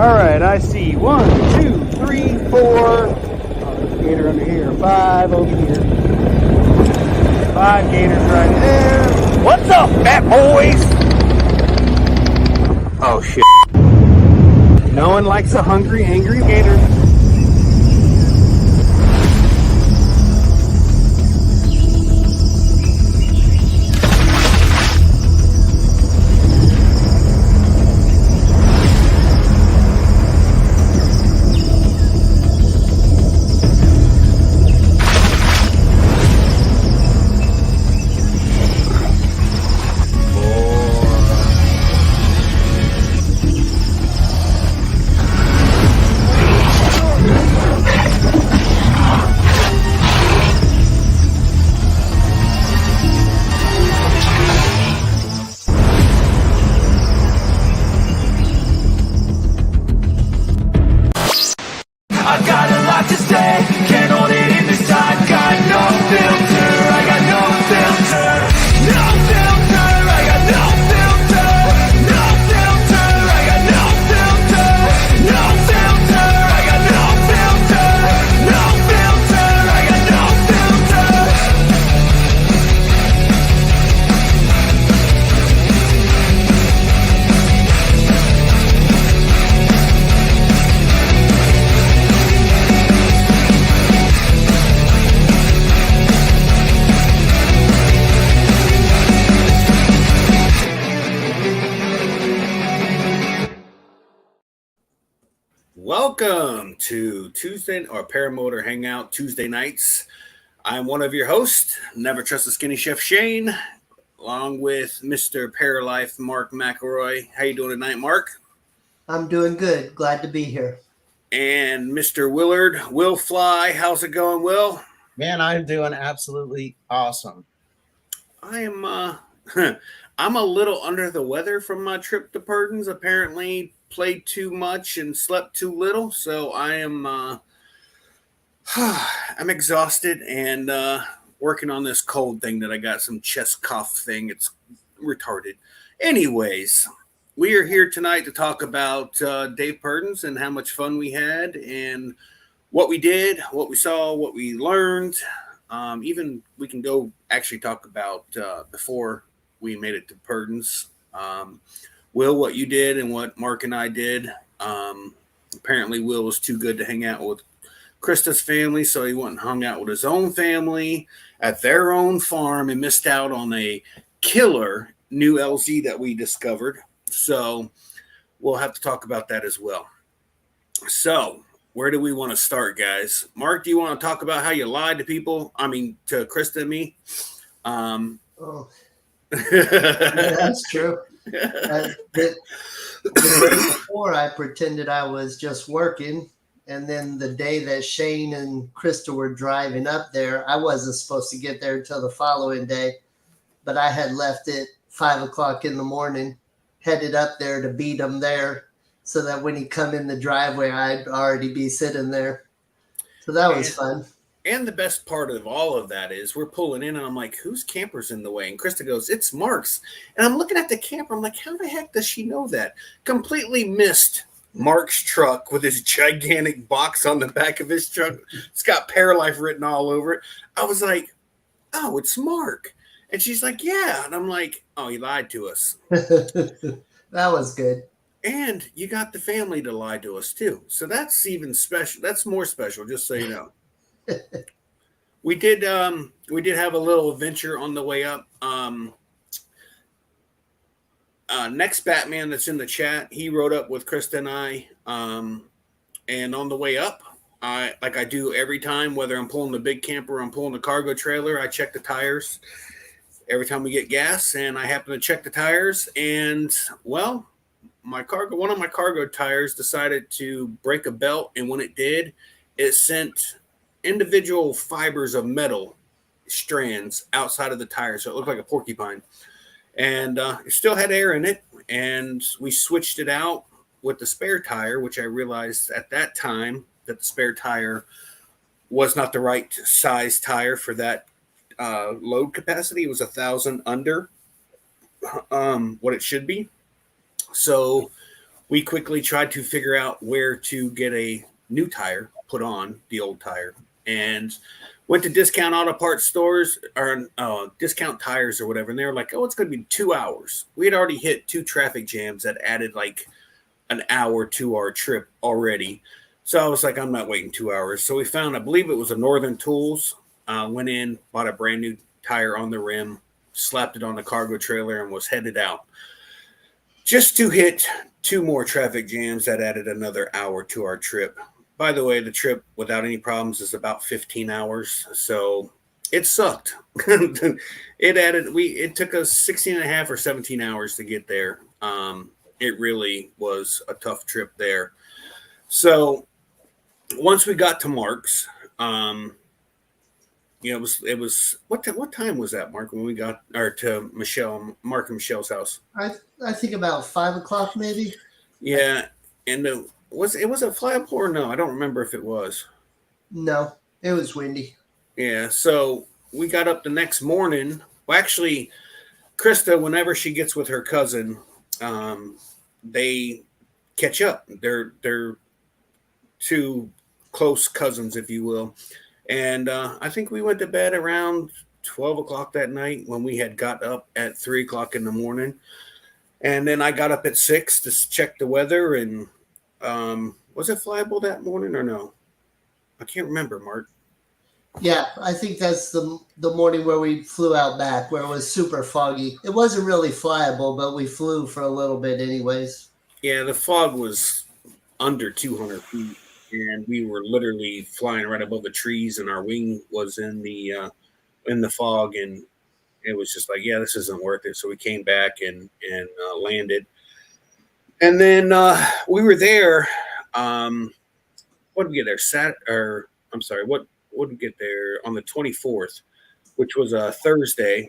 All right, I see 1, 2, 3, 4. Oh, gator under here. 5 over here. 5 gators right there. What's up, fat boys? Oh shit! No one likes a hungry, angry gator. I've got a lot to say, can't hold it in this time. Got no filter, I got no filter. No filter, I got no filter. No filter, I got no filter. No filter, I got no filter. No filter, I got no filter. Welcome to Tuesday or Paramotor Hangout Tuesday nights. I'm one of your hosts, Never Trust a Skinny Chef Shane, along with Mr. Paralife Mark McElroy. How you doing tonight, Mark? I'm doing good. Glad to be here. And Mr. Willard, Will Fly. How's it going, Will? Man, I'm doing absolutely awesome. I am I'm a little under the weather from my trip to Purdin's. Apparently played too much and slept too little, so I am I'm exhausted and working on this cold thing that I got, some chest cough thing. It's retarded. Anyways, we are here tonight to talk about Dave Purdin's and how much fun we had and what we did, what we saw, what we learned. Even we can go actually talk about before we made it to Purdin's. Will, what you did and what Mark and I did. Apparently Will was too good to hang out with Krista's family, so he went and hung out with his own family at their own farm and missed out on a killer new LZ that we discovered. So we'll have to talk about that as well. So where do we want to start, guys? Mark, do you want to talk about how you lied to people? I mean, to Krista and me? Yeah, that's true. The day before, I pretended I was just working, and then the day that Shane and Krista were driving up there, I wasn't supposed to get there until the following day, but I had left at 5 o'clock in the morning, headed up there to beat him there, so that when he come in the driveway, I'd already be sitting there. So that was fun. And the best part of all of that is we're pulling in and I'm like, whose camper's in the way? And Krista goes, it's Mark's. And I'm looking at the camper. I'm like, how the heck does she know that? Completely missed Mark's truck with his gigantic box on the back of his truck. It's got Paralife written all over it. I was like, oh, it's Mark. And she's like, yeah. And I'm like, oh, he lied to us. That was good. And you got the family to lie to us too. So that's even special. That's more special, just so you know. We did have a little adventure on the way up. Next Batman that's in the chat, he rode up with Krista and I. And on the way up, like I do every time, whether I'm pulling the big camper or I'm pulling the cargo trailer, I check the tires every time we get gas, and I happen to check the tires, and well, one of my cargo tires decided to break a belt, and when it did, it sent individual fibers of metal strands outside of the tire, so it looked like a porcupine. And it still had air in it, and we switched it out with the spare tire, which I realized at that time that the spare tire was not the right size tire for that load capacity. It was 1,000 under what it should be. So we quickly tried to figure out where to get a new tire put on the old tire, and went to discount auto parts stores or discount tires or whatever, and they were like, "Oh, it's going to be 2 hours." We had already hit 2 traffic jams that added like an hour to our trip already. So I was like, I'm not waiting 2 hours. So we found, I believe it was a Northern Tools. Went in, bought a brand new tire on the rim, slapped it on the cargo trailer, and was headed out. Just to hit 2 more traffic jams that added another hour to our trip. By the way, the trip without any problems is about 15 hours. So it sucked. It took us 16 and a half or 17 hours to get there. It really was a tough trip there. So once we got to Mark's, it was what time was that, Mark, when we got to Mark and Michelle's house? I think about 5 o'clock maybe. Yeah, and it was a flyable or no? I don't remember if it was. No, it was windy. Yeah, so we got up the next morning. Well, actually, Krista, whenever she gets with her cousin, they catch up. They're 2 close cousins, if you will. And I think we went to bed around 12 o'clock that night when we had got up at 3 o'clock in the morning. And then I got up at 6 to check the weather. And was it flyable that morning or no? I can't remember, Mark. Yeah, I think that's the morning where we flew out back, where it was super foggy. It wasn't really flyable, but we flew for a little bit anyways. Yeah, the fog was under 200 feet, and we were literally flying right above the trees, and our wing was in the fog, and it was just like, yeah, this isn't worth it. So we came back and landed, and then we were there. What did we get there? What did we get there on the 24th, which was a Thursday,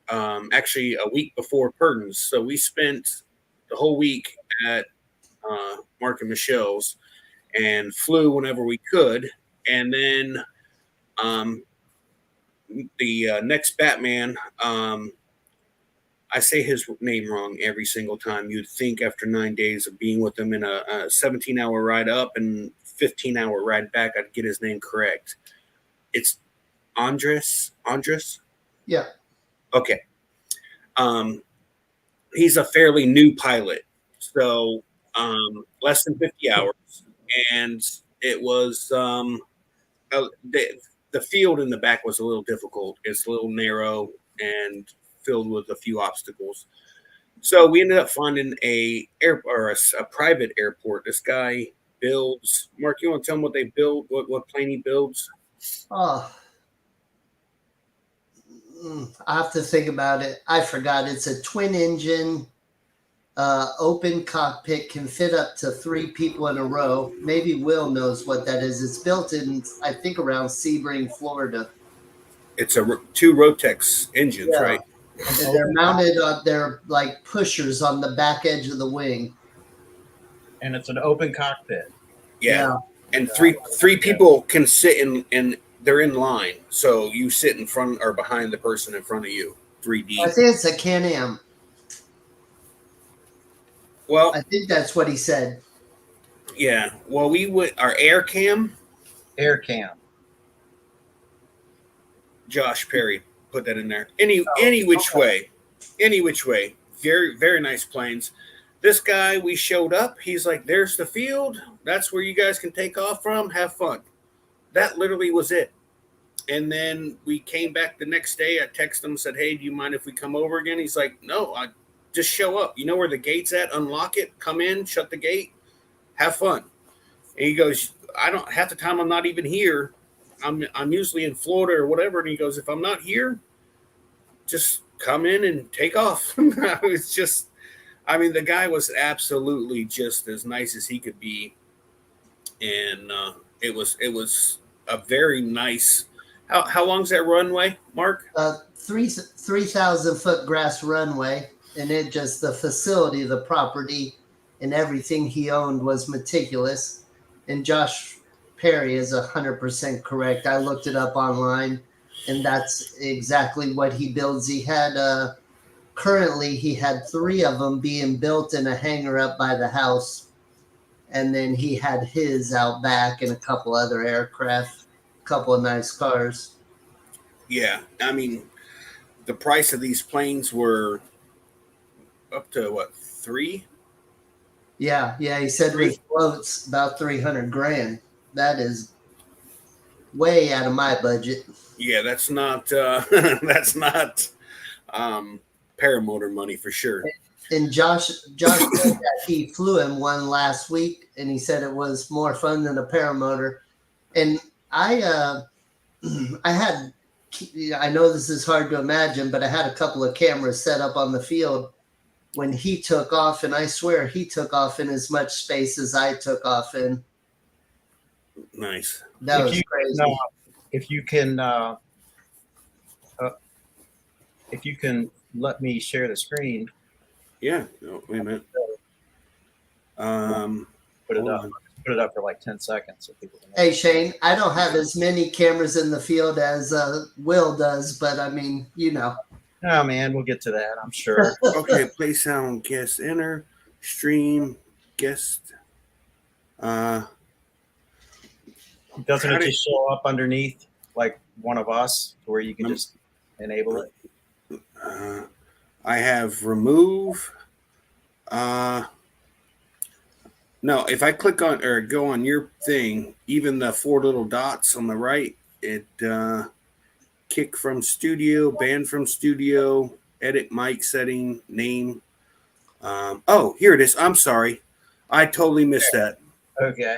actually a week before Purdin's. So we spent the whole week at Mark and Michelle's and flew whenever we could. And then the next Batman, I say his name wrong every single time. You'd think after 9 days of being with him in a 17-hour ride up and 15-hour ride back, I'd get his name correct. It's Andres. Yeah. Okay. He's a fairly new pilot, so less than 50 hours, and it was the field in the back was a little difficult. It's a little narrow and filled with a few obstacles. So we ended up finding a private airport. This guy builds. Mark, you want to tell him what they build? What plane he builds? Oh, I have to think about it. I forgot. It's a twin engine, open cockpit, can fit up to 3 people in a row. Maybe Will knows what that is. It's built in, I think, around Sebring, Florida. It's 2 Rotex engines, Yeah. right? And they're mounted on, they're like pushers on the back edge of the wing. And it's an open cockpit. Yeah. And three people can sit in they're in line. So you sit in front or behind the person in front of you. 3D. I think it's a Can-Am. Well, I think that's what he said. yeah. Well, we would our air cam. Air cam. Josh Perry put that in there. Any which way. Very, very nice planes. This guy, we showed up. He's like, there's the field. That's where you guys can take off from. Have fun. That literally was it. And then we came back the next day. I texted him, said, hey, do you mind if we come over again? He's like, no, I just show up. You know where the gate's at? Unlock it. Come in. Shut the gate. Have fun. And he goes, half the time I'm not even here. I'm usually in Florida or whatever. And he goes, if I'm not here, just come in and take off. It's just, I mean, the guy was absolutely just as nice as he could be. And it was a very nice, how long's that runway, Mark? 3,000 foot grass runway. And it just, the facility, the property, and everything he owned was meticulous. And Josh Perry is 100% correct. I looked it up online, and that's exactly what he builds. He had currently he had 3 of them being built in a hangar up by the house. And then he had his out back and a couple other aircraft, a couple of nice cars. Yeah, I mean, the price of these planes were up to what, 3? Yeah, he said with floats about 300 grand. That is way out of my budget. Yeah, that's not that's not paramotor money for sure. And Josh said that he flew him one last week, and he said it was more fun than a paramotor. And I had, I know this is hard to imagine, but I had a couple of cameras set up on the field when he took off, and I swear he took off in as much space as I took off in. Nice. That was crazy. If you can let me share the screen. Yeah. Oh, wait a minute. Put it up. Put it up for like 10 seconds so people can. Hey Shane, I don't have as many cameras in the field as Will does, but I mean, you know. Oh man, we'll get to that, I'm sure. Okay, play sound, guest, enter, stream, guest. Doesn't it just show up underneath like one of us where you can just enable it? I have remove. No, if I click on or go on your thing, even the 4 little dots on the right, it kick from studio, banned from studio, edit mic setting, name. Oh, here it is. I'm sorry. I totally missed that. Okay.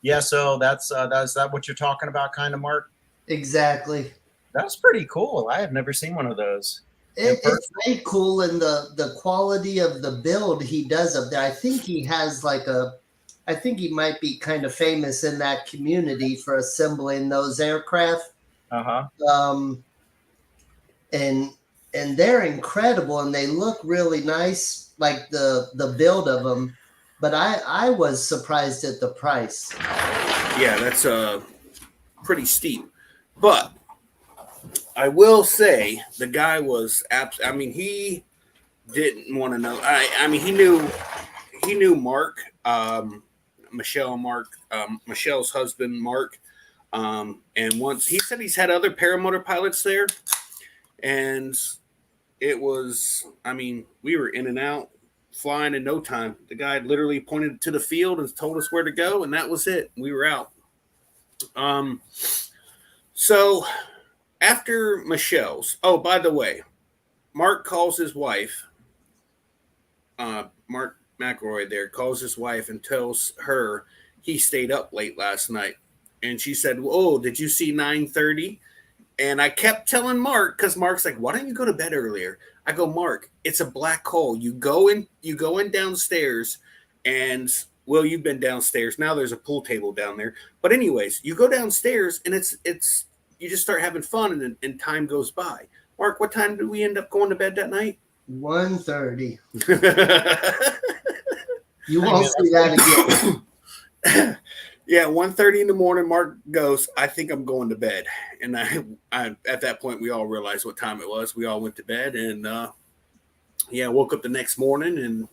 Yeah, so that's that what you're talking about, kind of, Mark? Exactly. That's pretty cool. I have never seen one of those. It's very cool, and the quality of the build he does up there. I think he has I think he might be kind of famous in that community for assembling those aircraft. And they're incredible, and they look really nice, like the build of them. But I was surprised at the price. Yeah, that's pretty steep, but I will say the guy was I mean, he didn't want to know. I mean, he knew Mark, Michelle's husband, Mark. And once he said he's had other paramotor pilots there, and it was, I mean, we were in and out flying in no time. The guy literally pointed to the field and told us where to go, and that was it. We were out. So after Michelle's, oh, by the way, Mark calls his wife, Mark McElroy there calls his wife and tells her he stayed up late last night. And she said, "Oh, did you see 9:30?" And I kept telling Mark, because Mark's like, "Why don't you go to bed earlier?" I go, "Mark, it's a black hole. You go in downstairs, and well, you've been downstairs. Now there's a pool table down there. But anyways, you go downstairs, and it's you just start having fun, and time goes by." Mark, what time did we end up going to bed that night? 1:30. You won't see that again. Yeah, 1:30 in the morning, Mark goes, "I think I'm going to bed." And I at that point, we all realized what time it was. We all went to bed, and woke up the next morning, and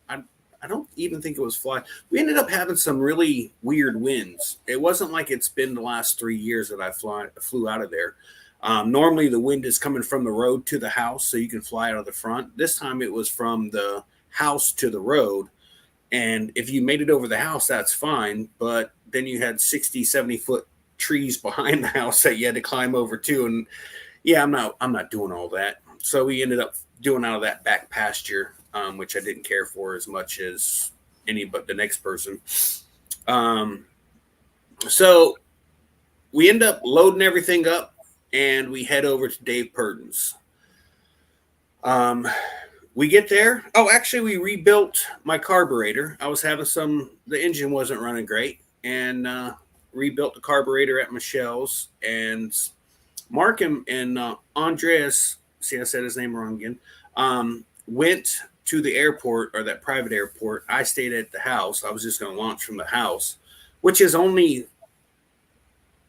I don't even think it was flying. We ended up having some really weird winds. It wasn't like it's been the last 3 years that I flew out of there. Normally, the wind is coming from the road to the house, so you can fly out of the front. This time, it was from the house to the road. And if you made it over the house, that's fine. But then you had 60, 70-foot trees behind the house that you had to climb over too. And yeah, I'm not doing all that. So we ended up doing out of that back pasture, which I didn't care for as much as any but the next person. So we end up loading everything up, and we head over to Dave Purdin's. We get there. Oh, actually, we rebuilt my carburetor. I was having the engine wasn't running great, and rebuilt the carburetor at Michelle's. And Mark and Andreas, see, I said his name wrong again, went to the airport, or that private airport. I stayed at the house. I was just going to launch from the house, which is only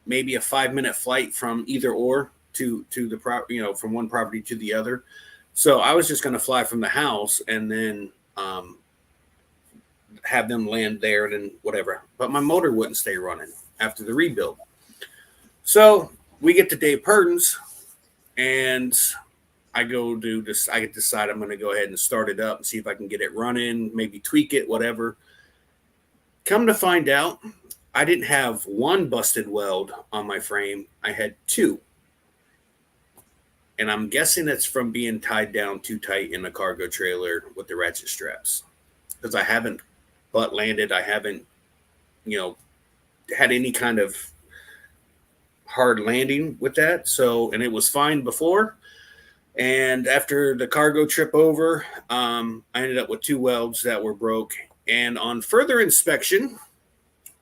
maybe a 5-minute flight from either or to the from one property to the other. So I was just going to fly from the house and then have them land there and then whatever. But my motor wouldn't stay running after the rebuild. So we get to Dave Purdin's, and I go do this. I decide I'm going to go ahead and start it up and see if I can get it running, maybe tweak it, whatever. Come to find out, I didn't have one busted weld on my frame. I had two. And I'm guessing it's from being tied down too tight in the cargo trailer with the ratchet straps. Because I haven't butt landed. I haven't, had any kind of hard landing with that. So, and it was fine before. And after the cargo trip over, I ended up with two welds that were broke. And on further inspection,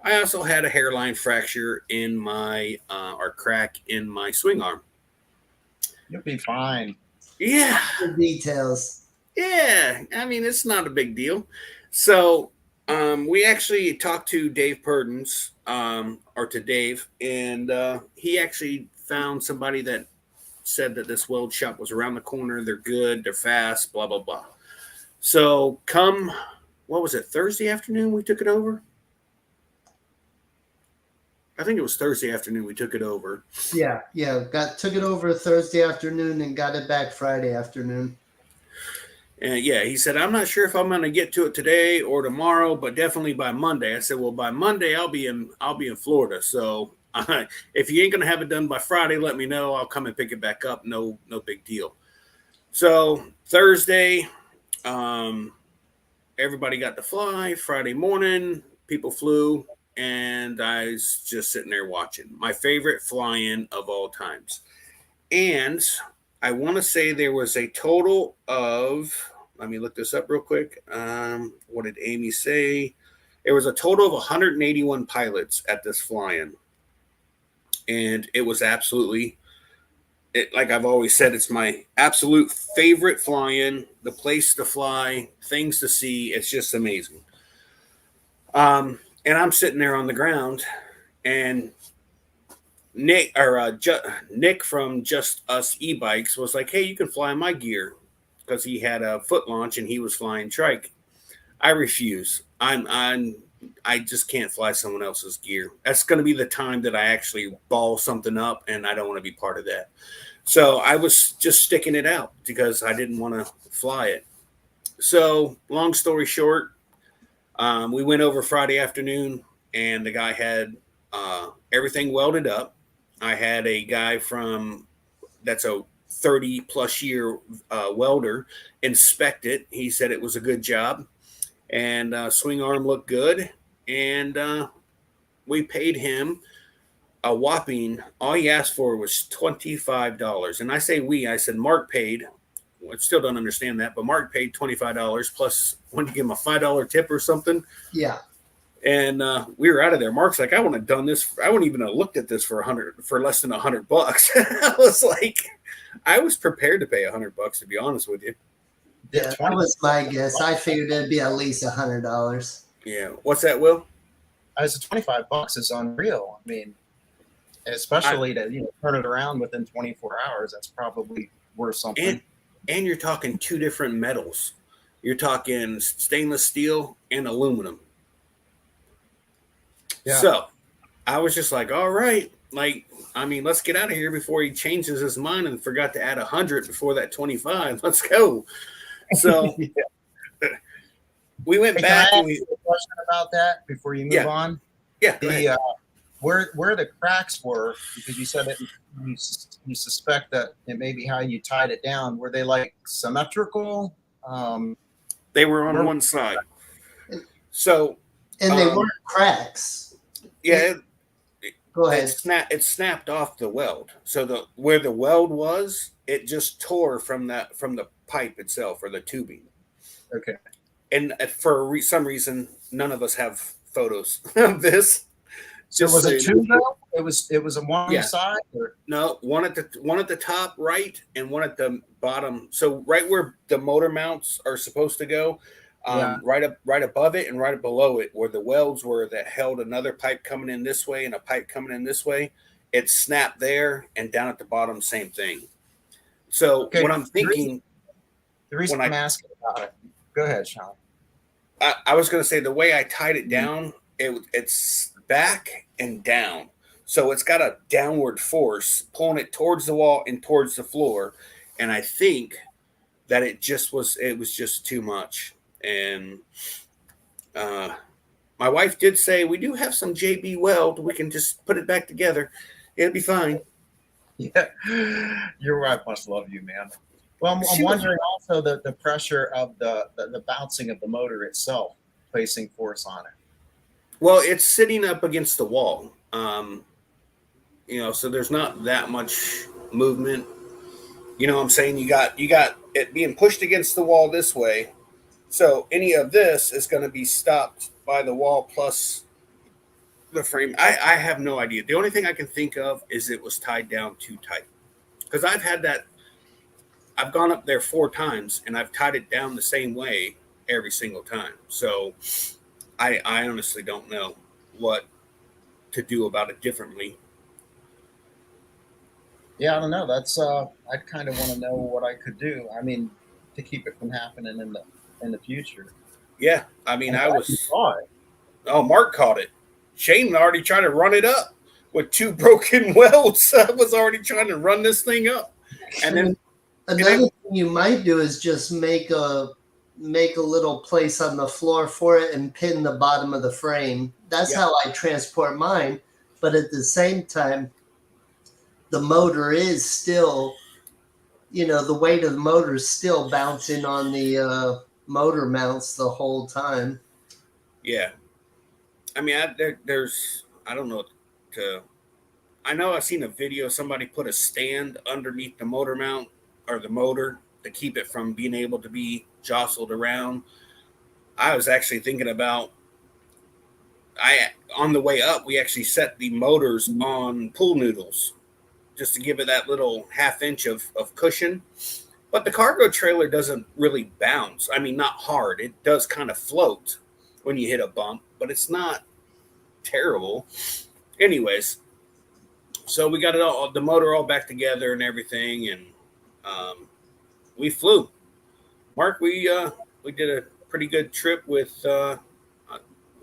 I also had a hairline fracture in my, or crack in my swing arm. You'll be fine. Yeah. The details. Yeah. I mean, it's not a big deal. So we actually talked to Dave Purdin's, or to Dave, and he actually found somebody that said that this weld shop was around the corner. They're good. They're fast, blah, blah, blah. So what was it, Thursday afternoon we took it over? I think it was Thursday afternoon we took it over. Yeah. Took it over Thursday afternoon and got it back Friday afternoon. And yeah, he said, I'm not sure if I'm going to get to it today or tomorrow, but definitely by Monday. I said, well, by Monday I'll be in Florida. So if you ain't going to have it done by Friday, let me know. I'll come and pick it back up. No big deal. So Thursday, everybody got to fly. Friday morning, people flew. And I was just sitting there watching. My favorite fly-in of all times. And I want to say there was a total of, let me look this up real quick. What did Amy say? There was a total of 181 pilots at this fly-in. And it was absolutely, like I've always said, it's my absolute favorite fly-in, the place to fly, things to see. It's just amazing. And I'm sitting there on the ground, and Nick from Just Us E-Bikes was like, "Hey, you can fly my gear," because he had a foot launch and he was flying trike. I refuse. I just can't fly someone else's gear. That's going to be the time that I actually ball something up, and I don't want to be part of that. So I was just sticking it out because I didn't want to fly it. So long story short, we went over Friday afternoon, and the guy had everything welded up. I had a guy that's a 30-plus year welder inspect it. He said it was a good job, and swing arm looked good. And we paid him a whopping, all he asked for was $25. And I said Mark paid. I still don't understand that, but Mark paid $25 plus wanted to give him a $5 tip or something. Yeah. And we were out of there. Mark's like, I wouldn't have done this. I wouldn't even have looked at this for less than $100. I was like, I was prepared to pay $100, to be honest with you. Yeah, that was my guess. I figured it'd be at least $100. Yeah. What's that, Will? I was $25 is unreal. I mean, especially to turn it around within 24 hours. That's probably worth something. And you're talking two different metals. You're talking stainless steel and aluminum. Yeah. So I was just like, all right, let's get out of here before he changes his mind and forgot to add 100 before that 25. Let's go. So we went back. Can I ask you a question about that before you move on? Yeah. Where the cracks were, because you said that you suspect that it may be how you tied it down. Were they like symmetrical? They were on one side. So, and they weren't cracks. Yeah. Go ahead. It snapped off the weld. So where the weld was, it just tore from the pipe itself or the tubing. Okay. And for some reason, none of us have photos of this. So was it two though? It was a one side, or no, one at the top right and one at the bottom. So right where the motor mounts are supposed to go, right above it and right below it, where the welds were that held another pipe coming in this way and a pipe coming in this way, it snapped there, and down at the bottom, same thing. So what I'm thinking, The reason when I'm asking about it, go ahead, Sean. I was going to say the way I tied it down, it's back and down. So it's got a downward force pulling it towards the wall and towards the floor. And I think that it was just too much. And my wife did say, we do have some JB Weld. We can just put it back together. It'll be fine. Yeah, your wife must love you, man. Well, I'm wondering also the pressure of the bouncing of the motor itself, placing force on it. Well, it's sitting up against the wall. So there's not that much movement. You know what I'm saying? You got it being pushed against the wall this way. So any of this is going to be stopped by the wall plus the frame. I have no idea. The only thing I can think of is it was tied down too tight. Because I've had that. I've gone up there 4 times and I've tied it down the same way every single time. So I honestly don't know what to do about it differently. Yeah, I don't know. That's I kind of want to know what I could do. I mean, to keep it from happening in the future. Yeah, I mean, Saw it. Oh, Mark caught it. Shane already tried to run it up with 2 broken welds. I was already trying to run this thing up, and then another thing you might do is just make a little place on the floor for it and pin the bottom of the frame. That's how I transport mine. But at the same time, the motor is still, the weight of the motor is still bouncing on the motor mounts the whole time. Yeah. I mean, I don't know. I know I've seen a video. Somebody put a stand underneath the motor mount or the motor to keep it from being able to be jostled around. I was actually thinking about, on the way up, we actually set the motors on pool noodles just to give it that little half-inch of cushion. But the cargo trailer doesn't really bounce. I mean, not hard. It does kind of float when you hit a bump, but it's not terrible. Anyways, so we got the motor all back together and everything, and we flew. Mark, we did a pretty good trip with what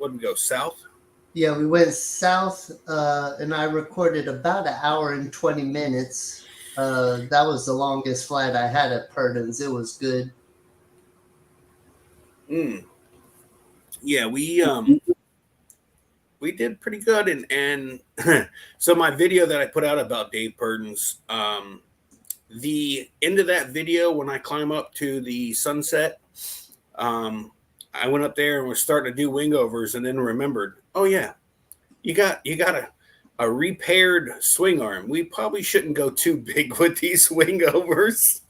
did we go south? Yeah, we went south, and I recorded about 1 hour and 20 minutes. That was the longest flight I had at Purdin's. It was good. Yeah, we did pretty good, and so my video that I put out about Dave Purdin's, the end of that video when I climb up to the sunset, I went up there and was starting to do wingovers, and then remembered, oh yeah, you got a repaired swing arm. We probably shouldn't go too big with these wingovers.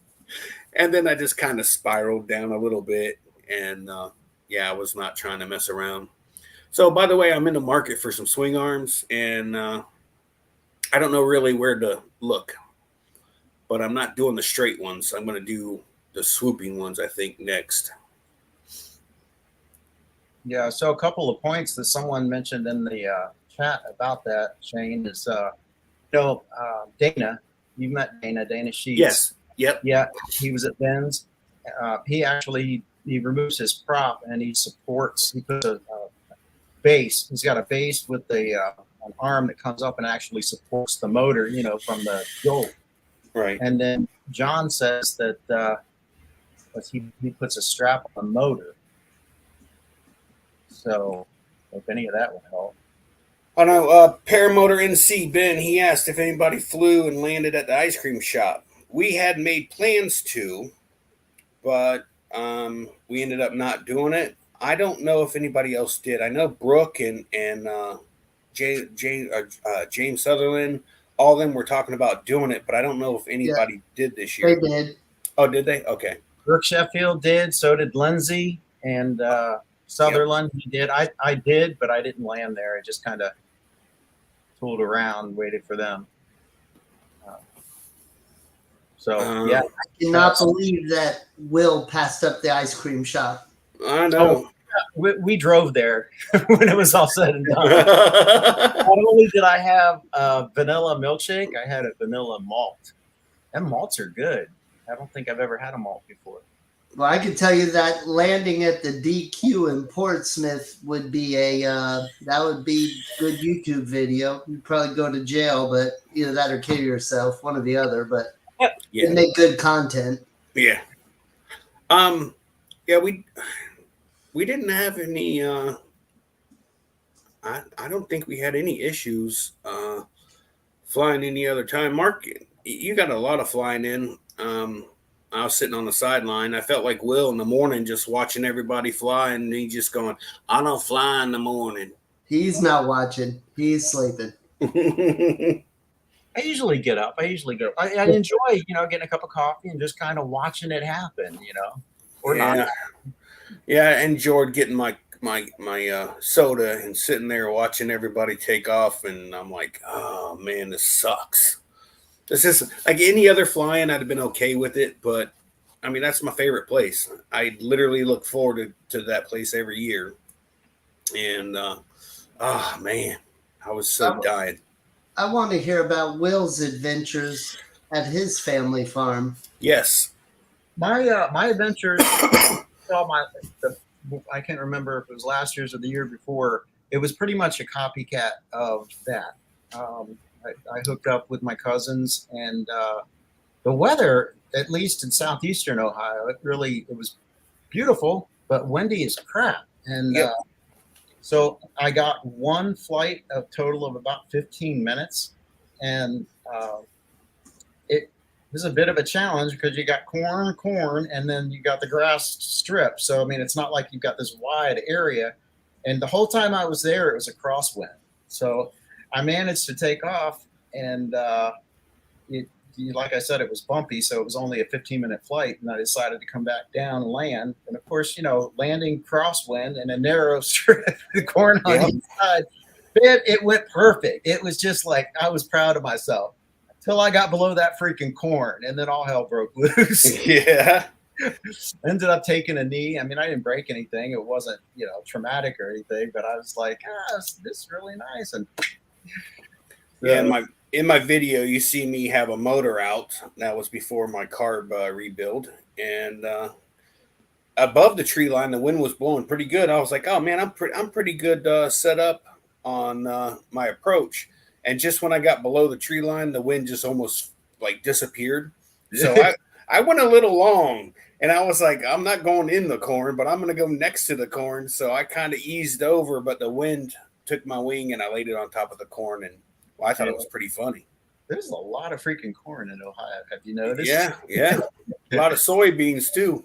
And then I just kind of spiraled down a little bit, and I was not trying to mess around. So, by the way, I'm in the market for some swing arms, and I don't know really where to look. But I'm not doing the straight ones. I'm going to do the swooping ones, I think, next. Yeah, so a couple of points that someone mentioned in the chat about that, Shane, is, Dana. You met Dana Sheets. Yes. Yep. Yeah, he was at Ben's. He removes his prop and he puts a base. He's got a base with an arm that comes up and actually supports the motor, from the yoke. Right. And then John says that he puts a strap on the motor. So if any of that would help. Oh no, Paramotor NC Ben, he asked if anybody flew and landed at the ice cream shop. We had made plans to, but we ended up not doing it. I don't know if anybody else did. I know Brooke and James Sutherland, all of them were talking about doing it, but I don't know if anybody did this year. They did. Oh, did they? Okay. Brooke Sheffield did. So did Lindsay and Sutherland. He did. I did, but I didn't land there. I just kind of fooled around, waited for them. I cannot believe that Will passed up the ice cream shop. I know. We drove there when it was all said and done. Not only did I have a vanilla milkshake, I had a vanilla malt. And malts are good. I don't think I've ever had a malt before. Well, I can tell you that landing at the DQ in Portsmouth would be that would be good YouTube video. You'd probably go to jail, but either that or kill yourself, one or the other. But Yeah. they make good content. Yeah. Yeah, we didn't have any I don't think we had any issues flying any other time. Mark, you got a lot of flying in. I was sitting on the sideline. I felt like Will in the morning just watching everybody fly, and he just going, I don't fly in the morning. He's not watching. He's sleeping. I usually get up. I enjoy, getting a cup of coffee and just kind of watching it happen, or yeah. not. Yeah, I enjoyed getting my soda and sitting there watching everybody take off, and I'm like, oh man, this sucks. This is like any other flying, I'd have been okay with it, but I mean that's my favorite place. I literally look forward to that place every year, and oh man, I was so dying. I want to hear about Will's adventures at his family farm. Yes, my adventures. I can't remember if it was last year's or the year before. It was pretty much a copycat of that. I hooked up with my cousins, and the weather, at least in southeastern Ohio, it was beautiful, but windy as crap. And so I got one flight, a total of about 15 minutes, and it was a bit of a challenge because you got corn, and then you got the grass strip. So I mean, it's not like you've got this wide area. And the whole time I was there, it was a crosswind. So I managed to take off, and like I said, it was bumpy, so it was only a 15-minute flight, and I decided to come back down and land. And of course, landing crosswind in a narrow strip, the corn on each side, it went perfect. It was just like I was proud of myself until I got below that freaking corn, and then all hell broke loose. Yeah. Ended up taking a knee. I mean, I didn't break anything. It wasn't, traumatic or anything, but I was like, this is really nice. And yeah, in my video, you see me have a motor out. That was before my carb rebuild, and above the tree line, the wind was blowing pretty good. I was like, oh man, I'm pretty good set up on my approach. And just when I got below the tree line, the wind just almost like disappeared. So I went a little long, and I was like, I'm not going in the corn, but I'm going to go next to the corn. So I kind of eased over, but the wind took my wing, and I laid it on top of the corn. And I thought it was pretty funny. There's a lot of freaking corn in Ohio. Have you noticed? Yeah. A lot of soybeans too.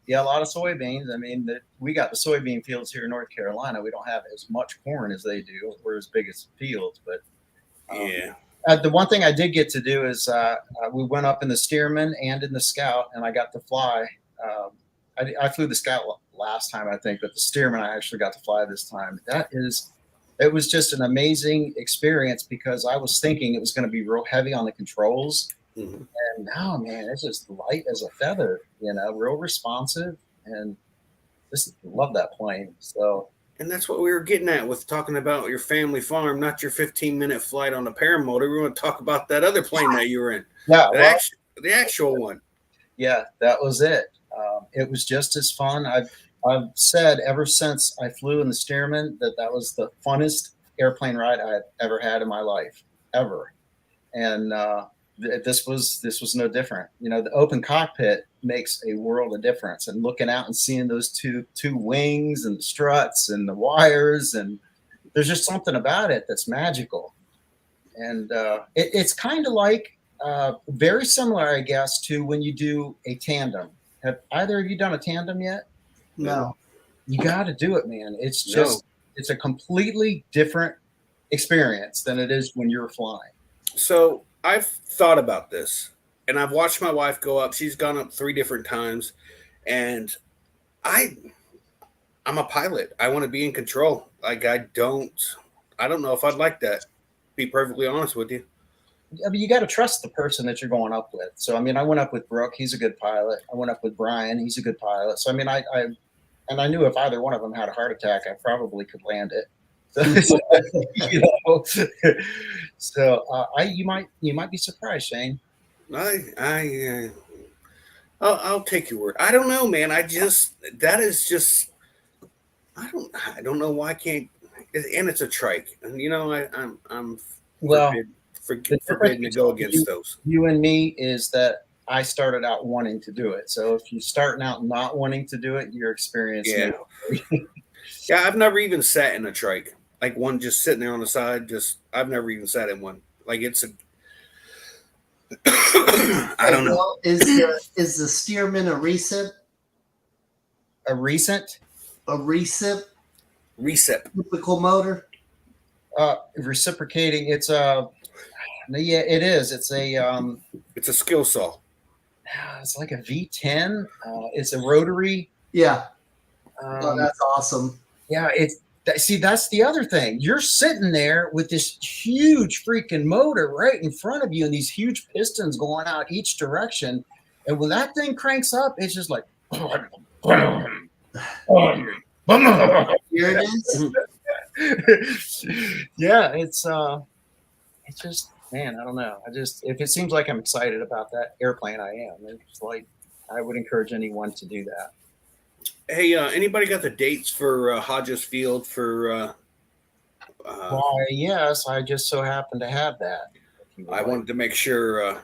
Yeah, a lot of soybeans. I mean, we got the soybean fields here in North Carolina. We don't have as much corn as they do. We're as big as fields, but the one thing I did get to do is we went up in the Stearman and in the Scout, and I got to fly. I flew the Scout last time, I think, but the Stearman I actually got to fly this time. It was just an amazing experience because I was thinking it was going to be real heavy on the controls. Mm-hmm. And now, man, it's just light as a feather, real responsive, and just love that plane. So, and that's what we were getting at with talking about your family farm, not your 15-minute flight on the Paramotor. We want to talk about that other plane that you were in. Yeah, the actual one. Yeah, that was it. It was just as fun. I've said ever since I flew in the Stearman that was the funnest airplane ride I've ever had in my life, ever. And this was no different. The open cockpit makes a world of difference. And looking out and seeing those two wings and the struts and the wires, and there's just something about it that's magical. And it's kind of like very similar, I guess, to when you do a tandem. Have either of you done a tandem yet? No. You got to do it, man. It's just it's a completely different experience than it is when you're flying. So I've thought about this, and I've watched my wife go up. She's gone up 3 different times, and I'm a pilot. I want to be in control. Like I don't know if I'd like that. Be perfectly honest with you. I mean, you got to trust the person that you're going up with. So, I mean, I went up with Brooke. He's a good pilot. I went up with Brian. He's a good pilot. So, I mean, I knew if either one of them had a heart attack, I probably could land it. So, you might be surprised, Shane. I I'll take your word. I don't know, man. That is just I don't know why I can't. And it's a trike, and I'm Well, forbidden to go against those. You and me is that I started out wanting to do it. So if you're starting out not wanting to do it, your experience. Yeah. Yeah, I've never even sat in a trike. Like one just sitting there on the side. I've never even sat in one. Like it's a. I don't know. Well, is the Stearman a recip? A recent? A recip? Recip. Typical motor? Reciprocating. It's a. Yeah, it is. It's a skill saw. It's like a V10. It's a rotary. Yeah. That's awesome. Yeah, that's the other thing. You're sitting there with this huge freaking motor right in front of you and these huge pistons going out each direction. And when that thing cranks up, it's just like Here it is. yeah, it's just, man, I don't know. If it seems like I'm excited about that airplane, I am. It's like I would encourage anyone to do that. Hey, anybody got the dates for Hodges Field for? Why, yes, I just so happen to have that. I wanted to make sure.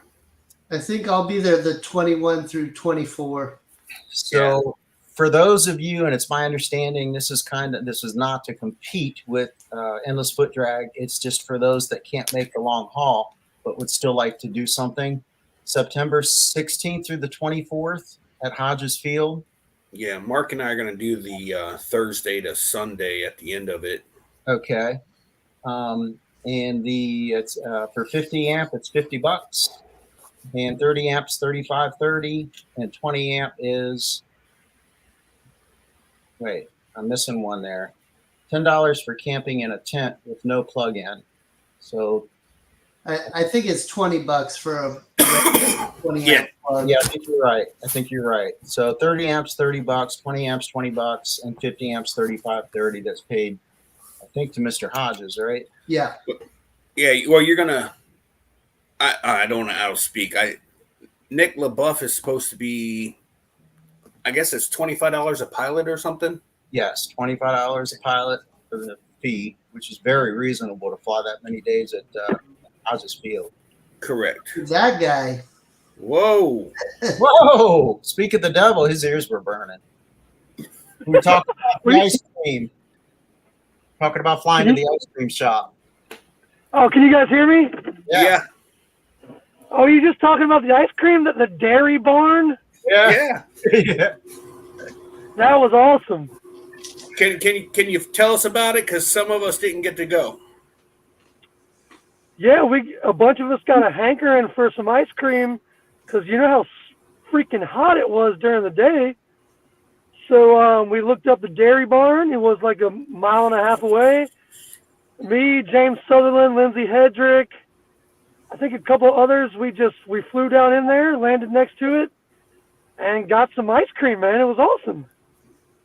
I think I'll be there the 21 through 24. So, for those of you, and it's my understanding, this is not to compete with endless foot drag. It's just for those that can't make the long haul, but would still like to do something. September 16th through the 24th at Hodges Field. Yeah, Mark and I are going to do the Thursday to Sunday at the end of it. Okay. And it's for 50 amp, it's $50, and 30 amps, $35.30, and 20 amp is. Wait, I'm missing one there. $10 for camping in a tent with no plug-in. So. I think it's $20 for a 20 Yeah. amp plug. Yeah, I think you're right. So 30 amps, $30, 20 amps, $20, and 50 amps, $35.30. That's paid, I think, to Mr. Hodges, right? Yeah. Yeah. Well, you're gonna. I don't know how to speak. Nick LaBeouf is supposed to be. I guess it's $25 a pilot or something. Yes, $25 a pilot for the fee, which is very reasonable to fly that many days at Hodges Field. Correct. That guy. Whoa. Whoa! Speak of the devil, his ears were burning. We were talking about the ice cream. Talking about flying to the ice cream shop. Oh, can you guys hear me? Yeah. Oh, you just talking about the ice cream, the dairy barn? Yeah. Yeah. That was awesome. Can you tell us about it? Because some of us didn't get to go. Yeah, a bunch of us got a hankering for some ice cream because you know how freaking hot it was during the day. So we looked up the dairy barn. It was like a mile and a half away. Me, James Sutherland, Lindsay Hedrick, I think a couple of others. We flew down in there, landed next to it, and got some ice cream, man. It was awesome.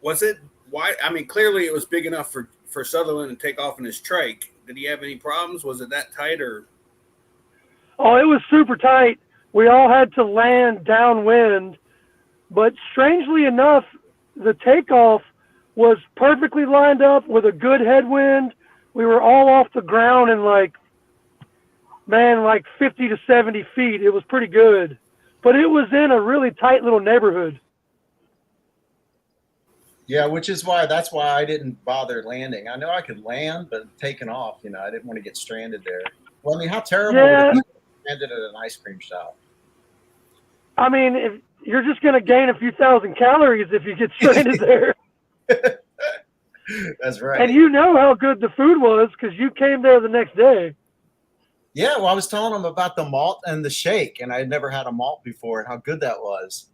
Was it? Why? I mean, clearly it was big enough for Sutherland to take off in his trike. Did he have any problems? Was it that tight or? Oh, it was super tight. We all had to land downwind, but strangely enough, the takeoff was perfectly lined up with a good headwind. We were all off the ground in like 50 to 70 feet. It was pretty good, but it was in a really tight little neighborhood. Yeah, that's why I didn't bother landing. I know I could land, but taking off, I didn't want to get stranded there. Well, I mean, how terrible would it be stranded at an ice cream shop? I mean, if you're just going to gain a few thousand calories if you get stranded there. That's right. And you know how good the food was because you came there the next day. Yeah, well, I was telling them about the malt and the shake, and I had never had a malt before and how good that was.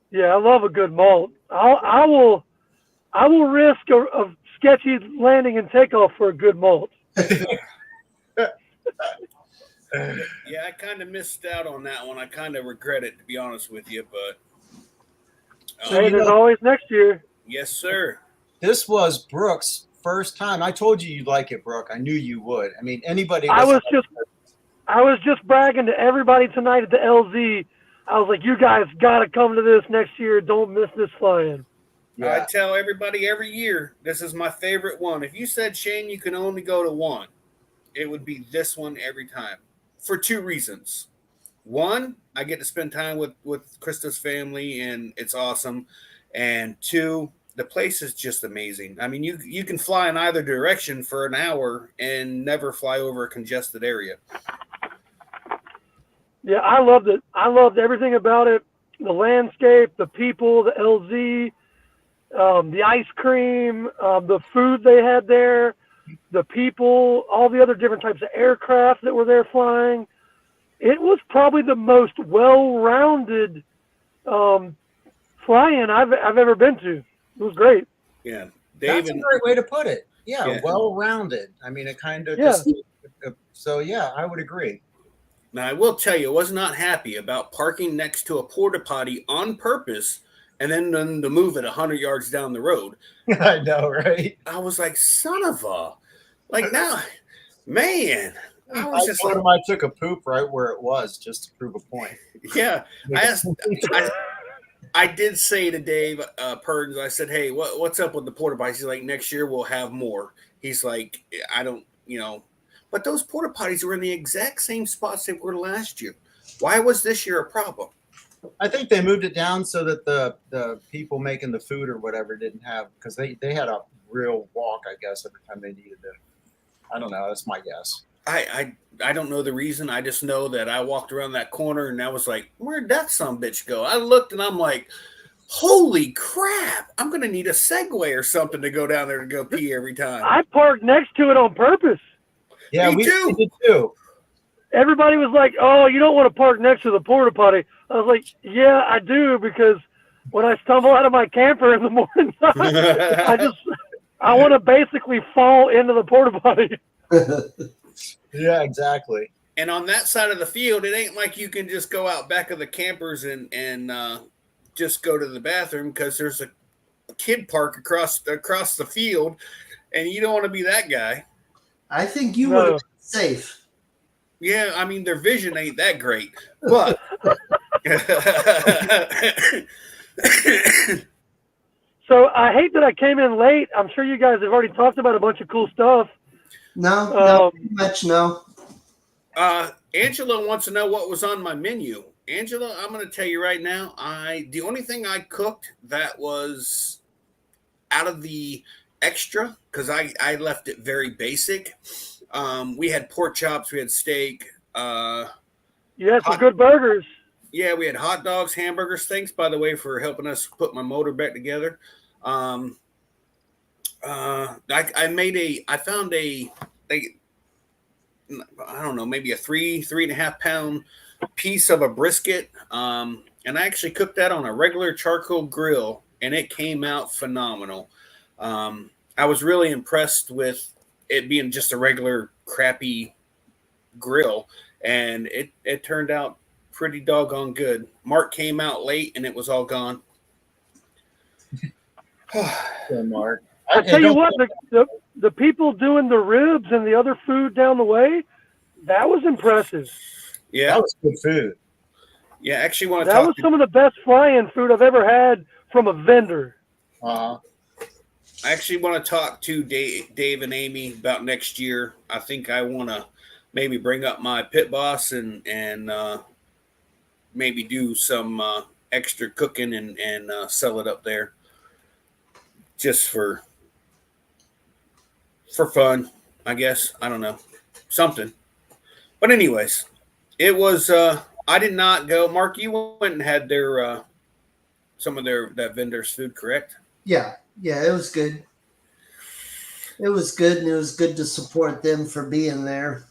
Yeah, I love a good malt. I will risk a sketchy landing and takeoff for a good malt. Yeah, I kind of missed out on that one. I kind of regret it, to be honest with you, but. Hey, there's always next year. Yes, sir. This was Brooke's first time. I told you you'd like it, Brooke. I knew you would. I mean, anybody. I was just bragging to everybody tonight at the LZ. I was like, you guys got to come to this next year. Don't miss this flying. I tell everybody every year, this is my favorite one. If you said, Shane, you can only go to one, it would be this one every time for two reasons. One, I get to spend time with Krista's family, and it's awesome. And two, the place is just amazing. I mean, you can fly in either direction for an hour and never fly over a congested area. Yeah, I loved it. I loved everything about it. The landscape, the people, the LZ, the ice cream, the food they had there, the people, all the other different types of aircraft that were there flying. It was probably the most well-rounded fly-in I've ever been to. It was great. Yeah, That's a great way to put it. Yeah. Well-rounded. I mean, it kind of just. So yeah, I would agree. Now, I will tell you, I was not happy about parking next to a porta potty on purpose and then to move it 100 yards down the road. I know, right? I was like, son of a, like now, man. I was just told him I took a poop right where it was just to prove a point. Yeah. I did say to Dave Purdin, I said, hey, what's up with the porta potties? He's like, next year we'll have more. He's like, I don't, but those porta potties were in the exact same spots they were last year. Why was this year a problem? I think they moved it down so that the people making the food or whatever didn't have, because they had a real walk, I guess, every time they needed it. I don't know. That's my guess. I don't know the reason. I just know that I walked around that corner and I was like, where'd that sumbitch go? I looked and I'm like, holy crap. I'm going to need a Segway or something to go down there to go pee every time. I parked next to it on purpose. Yeah, we did too. Everybody was like, oh, you don't want to park next to the porta potty. I was like, yeah, I do, because when I stumble out of my camper in the morning, I want to basically fall into the porta potty. Yeah, exactly. And on that side of the field, it ain't like you can just go out back of the campers and just go to the bathroom, because there's a kid park across the field, and you don't want to be that guy. I think you would have been safe. Yeah, I mean, their vision ain't that great, but So I hate that I came in late. I'm sure you guys have already talked about a bunch of cool stuff. No, pretty much no. Angela wants to know what was on my menu. Angela, I'm going to tell you right now, the only thing I cooked that was out of the extra, because I left it very basic. We had pork chops, we had steak. You had some good burgers. Yeah, we had hot dogs, hamburgers. Thanks, by the way, for helping us put my motor back together. I found I don't know, maybe a 3.5 pound piece of a brisket. And I actually cooked that on a regular charcoal grill, and it came out phenomenal. I was really impressed with it being just a regular crappy grill, and it turned out pretty doggone good. Mark came out late and it was all gone. Mark. I tell you what, the people doing the ribs and the other food down the way, that was impressive. Yeah, that was good food. Yeah, actually want to that was some of the best fly-in food I've ever had from a vendor. I actually want to talk to Dave and Amy about next year. I think I want to maybe bring up my pit boss and maybe do some extra cooking and sell it up there, just for fun, I guess. I don't know, something. But anyways, it was. I did not go. Mark, you went and had their some of that vendor's food, correct? Yeah, it was good. It was good, and it was good to support them for being there.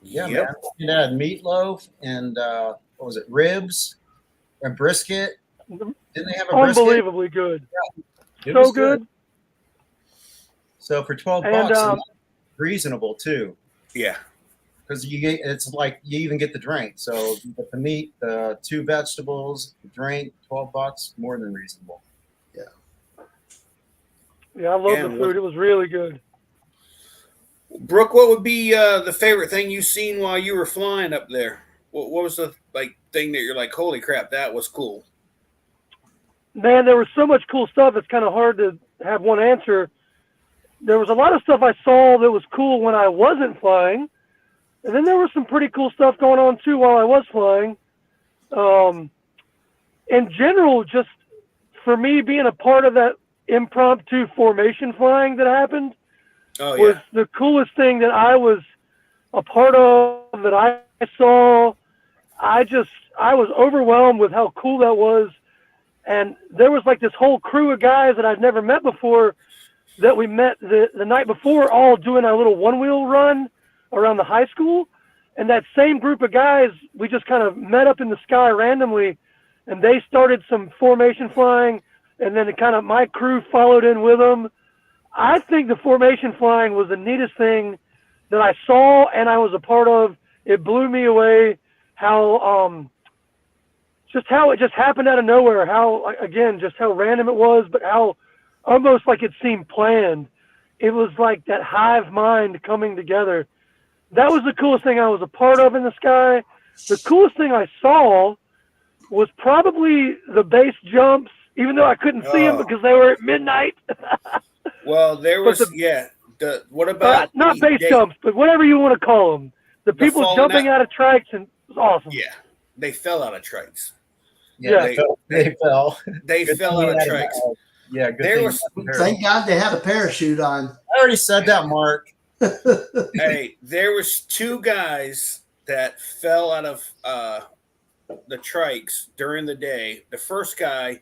Yeah, yep. Man. It had meatloaf and what was it, ribs and brisket? Didn't they have a brisket? Unbelievably good. Yeah. So good. So for $12, reasonable too. Yeah. Because it's like you even get the drink. So you get the meat, the 2 vegetables, the drink, $12, more than reasonable. Yeah. Yeah, I love the food. It was really good. Brooke, what would be the favorite thing you seen while you were flying up there? What was the thing that you're like, holy crap, that was cool? Man, there was so much cool stuff. It's kind of hard to have one answer. There was a lot of stuff I saw that was cool when I wasn't flying, and then there was some pretty cool stuff going on too while I was flying. In general, just for me being a part of that impromptu formation flying that happened was the coolest thing that I was a part of, that I saw. I was overwhelmed with how cool that was. And there was like this whole crew of guys that I'd never met before that we met the night before, all doing a little one-wheel run around the high school. And that same group of guys, we just kind of met up in the sky randomly, and they started some formation flying, and then my crew followed in with them. I think the formation flying was the neatest thing that I saw and I was a part of. It blew me away how it just happened out of nowhere, how random it was, but how almost like it seemed planned. It was like that hive mind coming together. That was the coolest thing I was a part of in the sky. The coolest thing I saw was probably the base jumps, even though I couldn't see them because they were at midnight. Well, there was, what about... Not base jumps, but whatever you want to call them. The people jumping out of trikes, and it was awesome. Yeah, they fell out of trikes. Yeah, they fell. They fell out of trikes. Yeah, good Thank God they had a parachute on. I already said that, Mark. Hey, there was 2 guys that fell out of the trikes during the day. The first guy,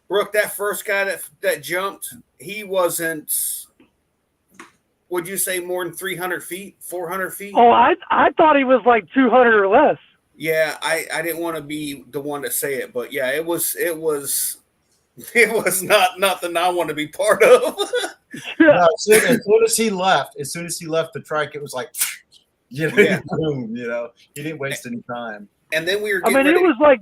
Brooke, that first guy that jumped, he wasn't, would you say more than 300 feet, 400 feet? Oh, I thought he was like 200 or less. Yeah, I didn't want to be the one to say it, but yeah, it was not nothing I want to be part of. No, as soon as he left the trike, it was like, boom, he didn't waste any time. And then we were. It was like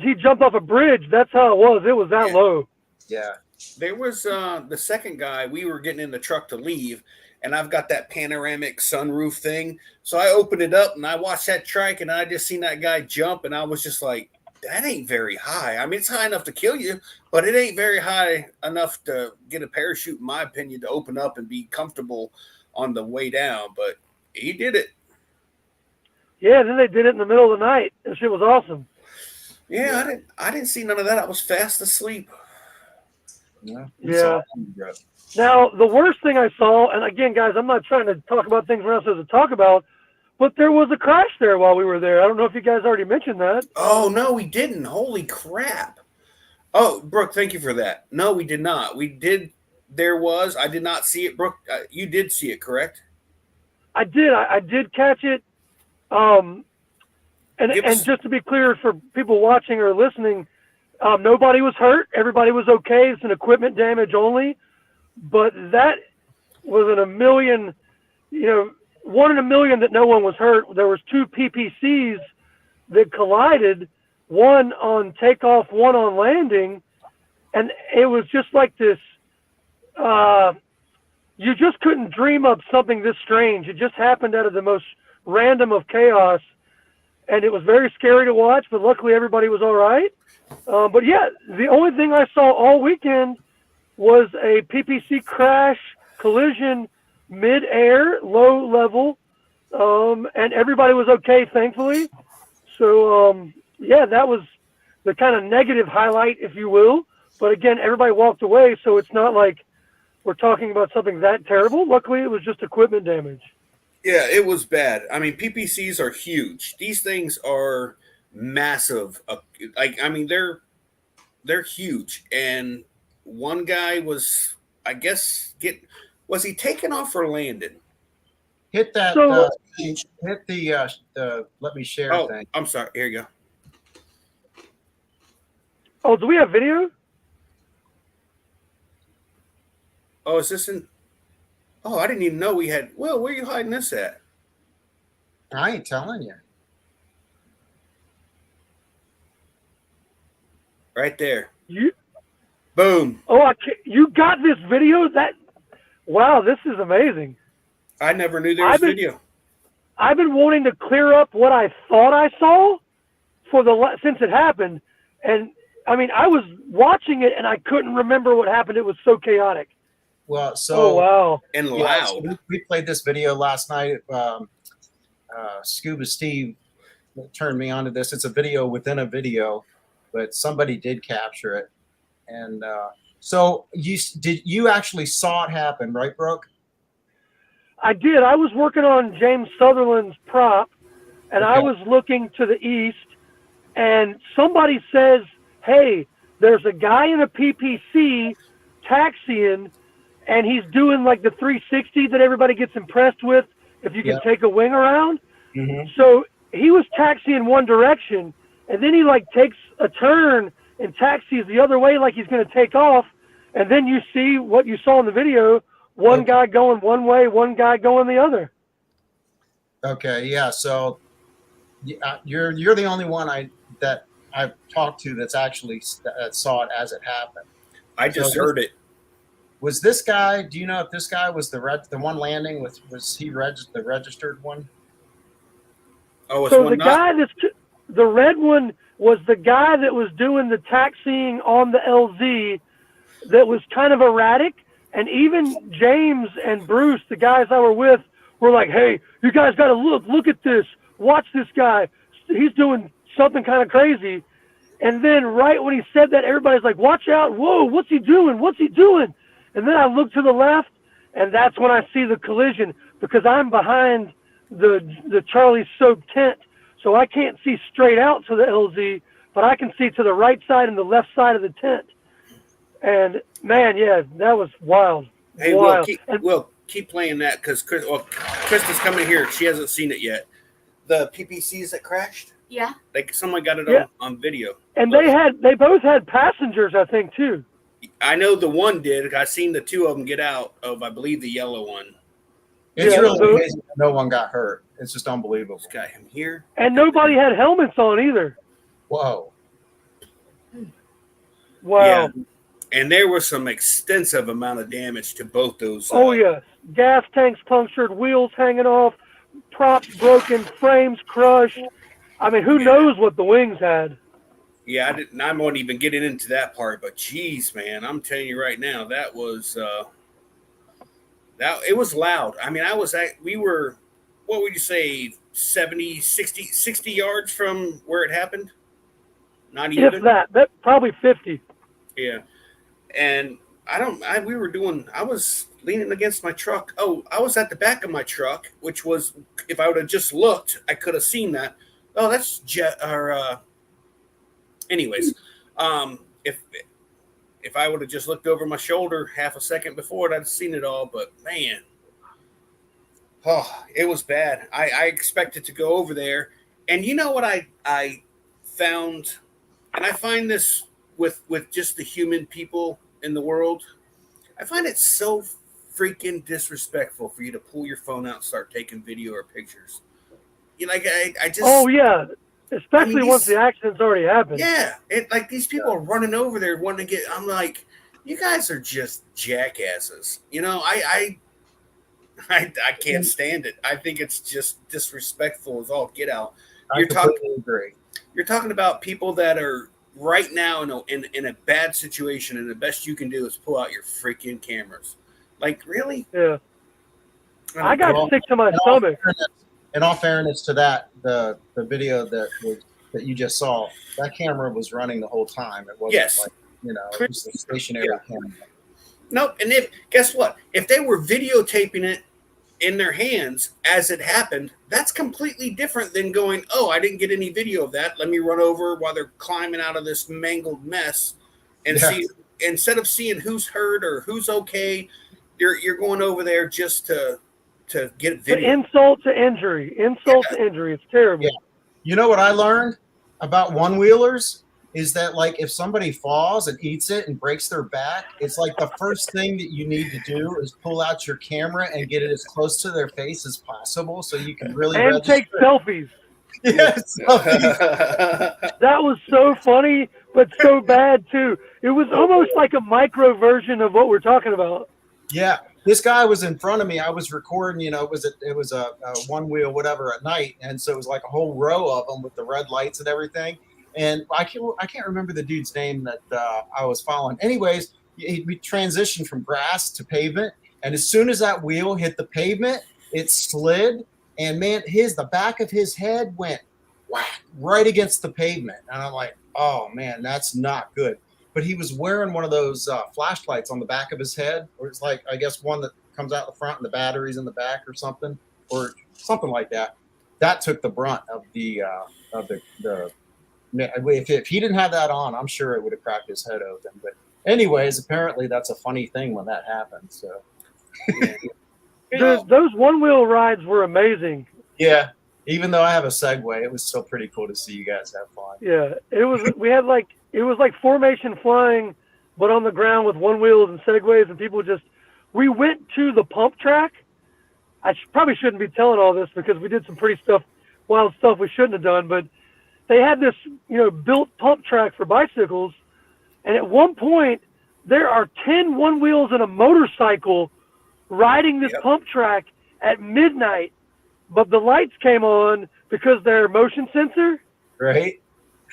he jumped off a bridge. That's how it was. It was that low. Yeah. There was the second guy. We were getting in the truck to leave, and I've got that panoramic sunroof thing. So I opened it up and I watched that trike, and I just seen that guy jump, and I was just like, that ain't very high. I mean, it's high enough to kill you, but it ain't very high enough to get a parachute, in my opinion, to open up and be comfortable on the way down. But he did it. Yeah, then they did it in the middle of the night. That shit was awesome. Yeah, I didn't see none of that. I was fast asleep. Yeah. Now, the worst thing I saw, and again, guys, I'm not trying to talk about things we're not supposed to talk about, but there was a crash there while we were there. I don't know if you guys already mentioned that. Oh, no, we didn't. Holy crap. Oh, Brooke, thank you for that. No, we did not. We did. There was. I did not see it. Brooke, you did see it, correct? I did. I did catch it. And just to be clear for people watching or listening, nobody was hurt. Everybody was okay. It's an equipment damage only. But that was in a million, 1 in a million that no one was hurt. There was 2 PPCs that collided, one on takeoff, one on landing. And it was just like this, you just couldn't dream up something this strange. It just happened out of the most random of chaos. And it was very scary to watch, but luckily everybody was all right. But yeah, the only thing I saw all weekend was a PPC crash, collision, mid-air, low level, and everybody was okay, thankfully. So, that was the kind of negative highlight, if you will. But again, everybody walked away, so it's not like we're talking about something that terrible. Luckily, it was just equipment damage. Yeah, it was bad. I mean, PPCs are huge. These things are massive. They're huge. And one guy was, I guess, was he taken off or landed? Hit that. So, hit the let me share thing. I'm sorry. Here you go. Oh, do we have video? Oh, is this in? Oh, I didn't even know we had. Well, where are you hiding this at? I ain't telling you. Right there. You? Boom. Oh, you got this video? Wow, this is amazing. I never knew there was video. I've been wanting to clear up what I thought I saw since it happened, and I mean, I was watching it and I couldn't remember what happened. It was so chaotic. Well, so wow. And yeah, so loud. we played this video last night. Scuba Steve turned me onto this. It's a video within a video, but somebody did capture it. And so you actually saw it happen, right, Brooke? I did. I was working on James Sutherland's prop, and I was looking to the east, and somebody says, hey, there's a guy in a PPC taxiing, and he's doing like the 360 that everybody gets impressed with if you can take a wing around. Mm-hmm. So he was taxiing one direction, and then he like takes a turn and taxis the other way like he's going to take off, and then you see what you saw in the video, one guy going one way, one guy going the other. Okay, yeah. So you're the only one that I've talked to that's actually that saw it as it happened. I just heard it. Was this guy? Do you know if this guy was the one landing? Was he the registered one? Oh, it's so one the guy the red one was the guy that was doing the taxiing on the LZ that was kind of erratic. And even James and Bruce, the guys I were with, were like, hey, you guys got to look at this. Watch this guy. He's doing something kind of crazy. And then right when he said that, everybody's like, watch out. Whoa, what's he doing? What's he doing? And then I look to the left, and that's when I see the collision because I'm behind the Charlie soaked tent. So I can't see straight out to the LZ, but I can see to the right side and the left side of the tent. And man, yeah, that was wild. Hey, wild. Will, keep playing that because Krista's coming here. She hasn't seen it yet. The PPCs that crashed? Yeah. Like someone got it on video. And they both had passengers, I think, too. I know the one did. I seen the two of them get out of, I believe, the yellow one. It's really amazing that no one got hurt. It's just unbelievable. This guy him here. And nobody had helmets on either. Whoa. Wow. Yeah. And there was some extensive amount of damage to both those. Oh, yes. Gas tanks punctured, wheels hanging off, props broken, frames crushed. I mean, who knows what the wings had? Yeah, I won't even get into that part, but geez, man, I'm telling you right now, that was it was loud. I mean, we were, what would you say, 70, 60 yards from where it happened? Not even. If that probably 50. Yeah. And I was leaning against my truck. Oh, I was at the back of my truck, which was, if I would have just looked, I could have seen that. Oh, that's anyways, if I would have just looked over my shoulder half a second before it, I'd have seen it all. But man, it was bad. I expected to go over there, and you know what I found, and I find this with just the human people in the world. I find it so freaking disrespectful for you to pull your phone out and start taking video or pictures. You know, like I just. Oh yeah. Especially once the accident's already happened. Yeah, like these people are running over there wanting to get. I'm like, you guys are just jackasses. You know, I can't stand it. I think it's just disrespectful as all get out. You're talking about people that are right now in a bad situation, and the best you can do is pull out your freaking cameras. Like, really? Yeah. I got sick to my stomach. In all fairness to that, the video that you just saw, that camera was running the whole time. It wasn't like, it was a stationary camera. Nope. And guess what? If they were videotaping it in their hands as it happened, that's completely different than going, oh, I didn't get any video of that. Let me run over while they're climbing out of this mangled mess and see. Instead of seeing who's hurt or who's okay, you're going over there just to get video. Insult to injury. To injury. It's terrible. Yeah. You know what I learned about one-wheelers is that, like, if somebody falls and eats it and breaks their back, it's like the first thing that you need to do is pull out your camera and get it as close to their face as possible so you can really take selfies. Yes. That was so funny, but so bad, too. It was almost like a micro version of what we're talking about. Yeah. this guy was in front of me. I was recording, it was a one wheel, whatever, at night. And so it was like a whole row of them with the red lights and everything. And I can't remember the dude's name that I was following. Anyways, we transitioned from grass to pavement. And as soon as that wheel hit the pavement, it slid. And man, the back of his head went whack right against the pavement. And I'm like, oh man, that's not good. But he was wearing one of those flashlights on the back of his head, or it's like, I guess, one that comes out the front and the batteries in the back or something like that. That took the brunt of the if he didn't have that on, I'm sure it would have cracked his head open. But anyways, apparently that's a funny thing when that happens. So those one-wheel rides were amazing. yeah, even though I have a Segway, it was still pretty cool to see you guys have fun. Yeah, it was like formation flying, but on the ground with one wheels and segways, and people we went to the pump track. I probably shouldn't be telling all this because we did some pretty wild stuff we shouldn't have done, but they had this, built pump track for bicycles, and at one point there are 10 one wheels and a motorcycle riding this pump track at midnight, but the lights came on because they're motion sensor. Right.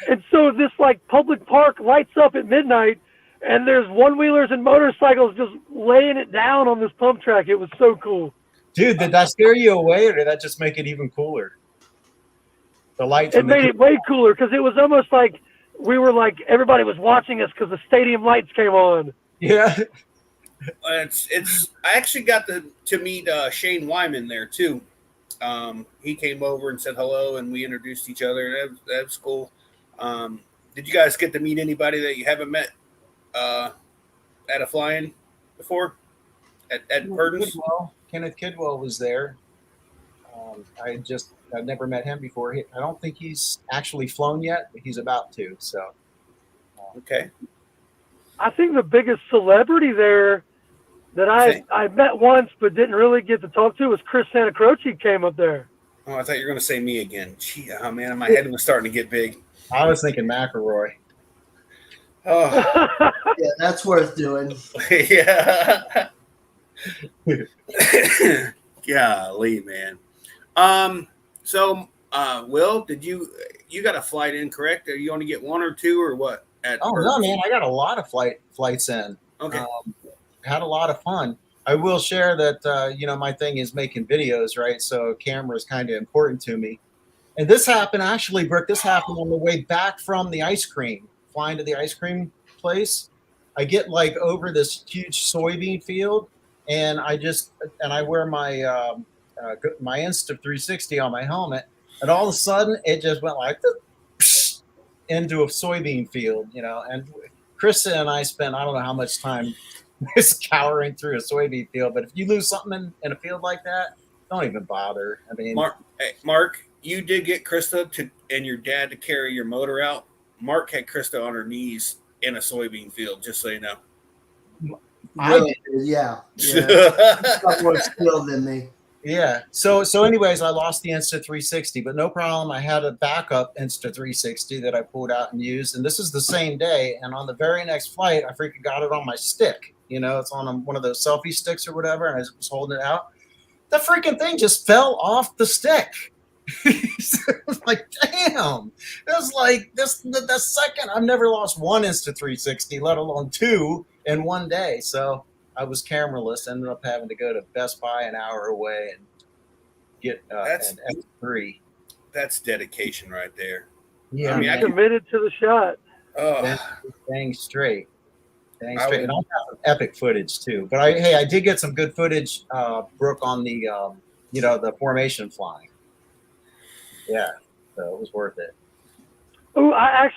And so this public park lights up at midnight, and there's one-wheelers and motorcycles just laying it down on this pump track. It was so cool. Dude, did that scare you away, or did that just make it even cooler? The lights. It made it way cooler because it was almost like we were everybody was watching us because the stadium lights came on. Yeah. I actually got to meet Shane Wyman there too. He came over and said hello, and we introduced each other. That was cool. Did you guys get to meet anybody that you haven't met at a fly-in before? At Purdin's? Kenneth Kidwell was there. I've never met him before. I don't think he's actually flown yet, but he's about to. So, okay. I think the biggest celebrity there that I met once but didn't really get to talk to was Chris Santacroce. Came up there. Oh, I thought you were going to say me again. Gee, oh man, my head was starting to get big. I was thinking McElroy. Oh, Yeah, that's worth doing. yeah. Golly, man. So, Will, did you got a flight in, correct? Or you only get one or two, or what? No, man, I got a lot of flights in. Okay. Had a lot of fun. I will share that, my thing is making videos, right? So camera is kind of important to me. And this happened, actually, Brooke, this happened on the way back from the ice cream, flying to the ice cream place. I get over this huge soybean field, and I wear my my Insta360 on my helmet, and all of a sudden it just went into a soybean field, and Krista and I spent, I don't know how much time scouring through a soybean field, but if you lose something in a field like that, don't even bother. I mean, Mark, you did get Krista and your dad to carry your motor out. Mark had Krista on her knees in a soybean field, just so you know. Yeah. Got more skill than me. Yeah. So anyways, I lost the Insta360, but no problem. I had a backup Insta360 that I pulled out and used, and this is the same day. And on the very next flight, I freaking got it on my stick. It's on one of those selfie sticks or whatever, and I was holding it out. The freaking thing just fell off the stick. It was like, damn. It was like the second. I've never lost one Insta360, let alone two in one day. So I was cameraless. Ended up having to go to Best Buy an hour away and get an F3. That's dedication right there. Yeah, I mean, I committed to the shot. Oh, dang straight. And I have some epic footage too. But I did get some good footage, Brooke, on the the formation flying. Yeah, so it was worth it. Oh, I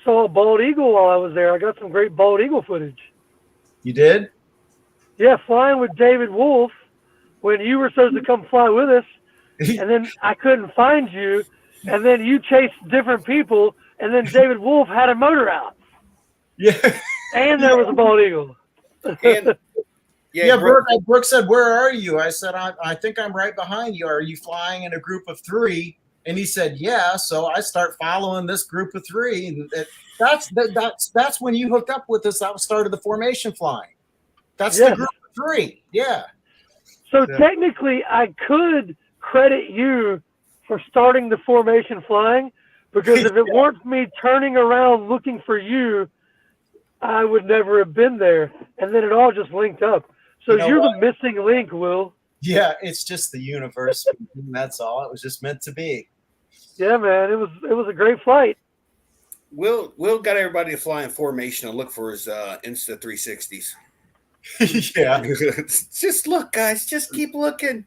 saw a bald eagle while I was there. I got some great bald eagle footage. You did? Yeah, flying with David Wolf when you were supposed to come fly with us, and then I couldn't find you, and then you chased different people, and then David Wolf had a motor out. Yeah. And there was a bald eagle. Brooke said, "Where are you?" I said, I think I'm right behind you. Are you flying in a group of three? And he said, yeah. So I start following this group of three. And that's when you hooked up with us. That was started the formation flying. That's the group of 3. Yeah. So Yeah. technically, I could credit you for starting the formation flying, because if it weren't for me turning around looking for you, I would never have been there. And then it all just linked up. So you're the missing link, Will. Yeah, it's just the universe. That's all. It was just meant to be. Yeah, man, it was a great flight. Will got everybody to fly in formation and look for his Insta 360s. Yeah. Just look, guys. Just keep looking.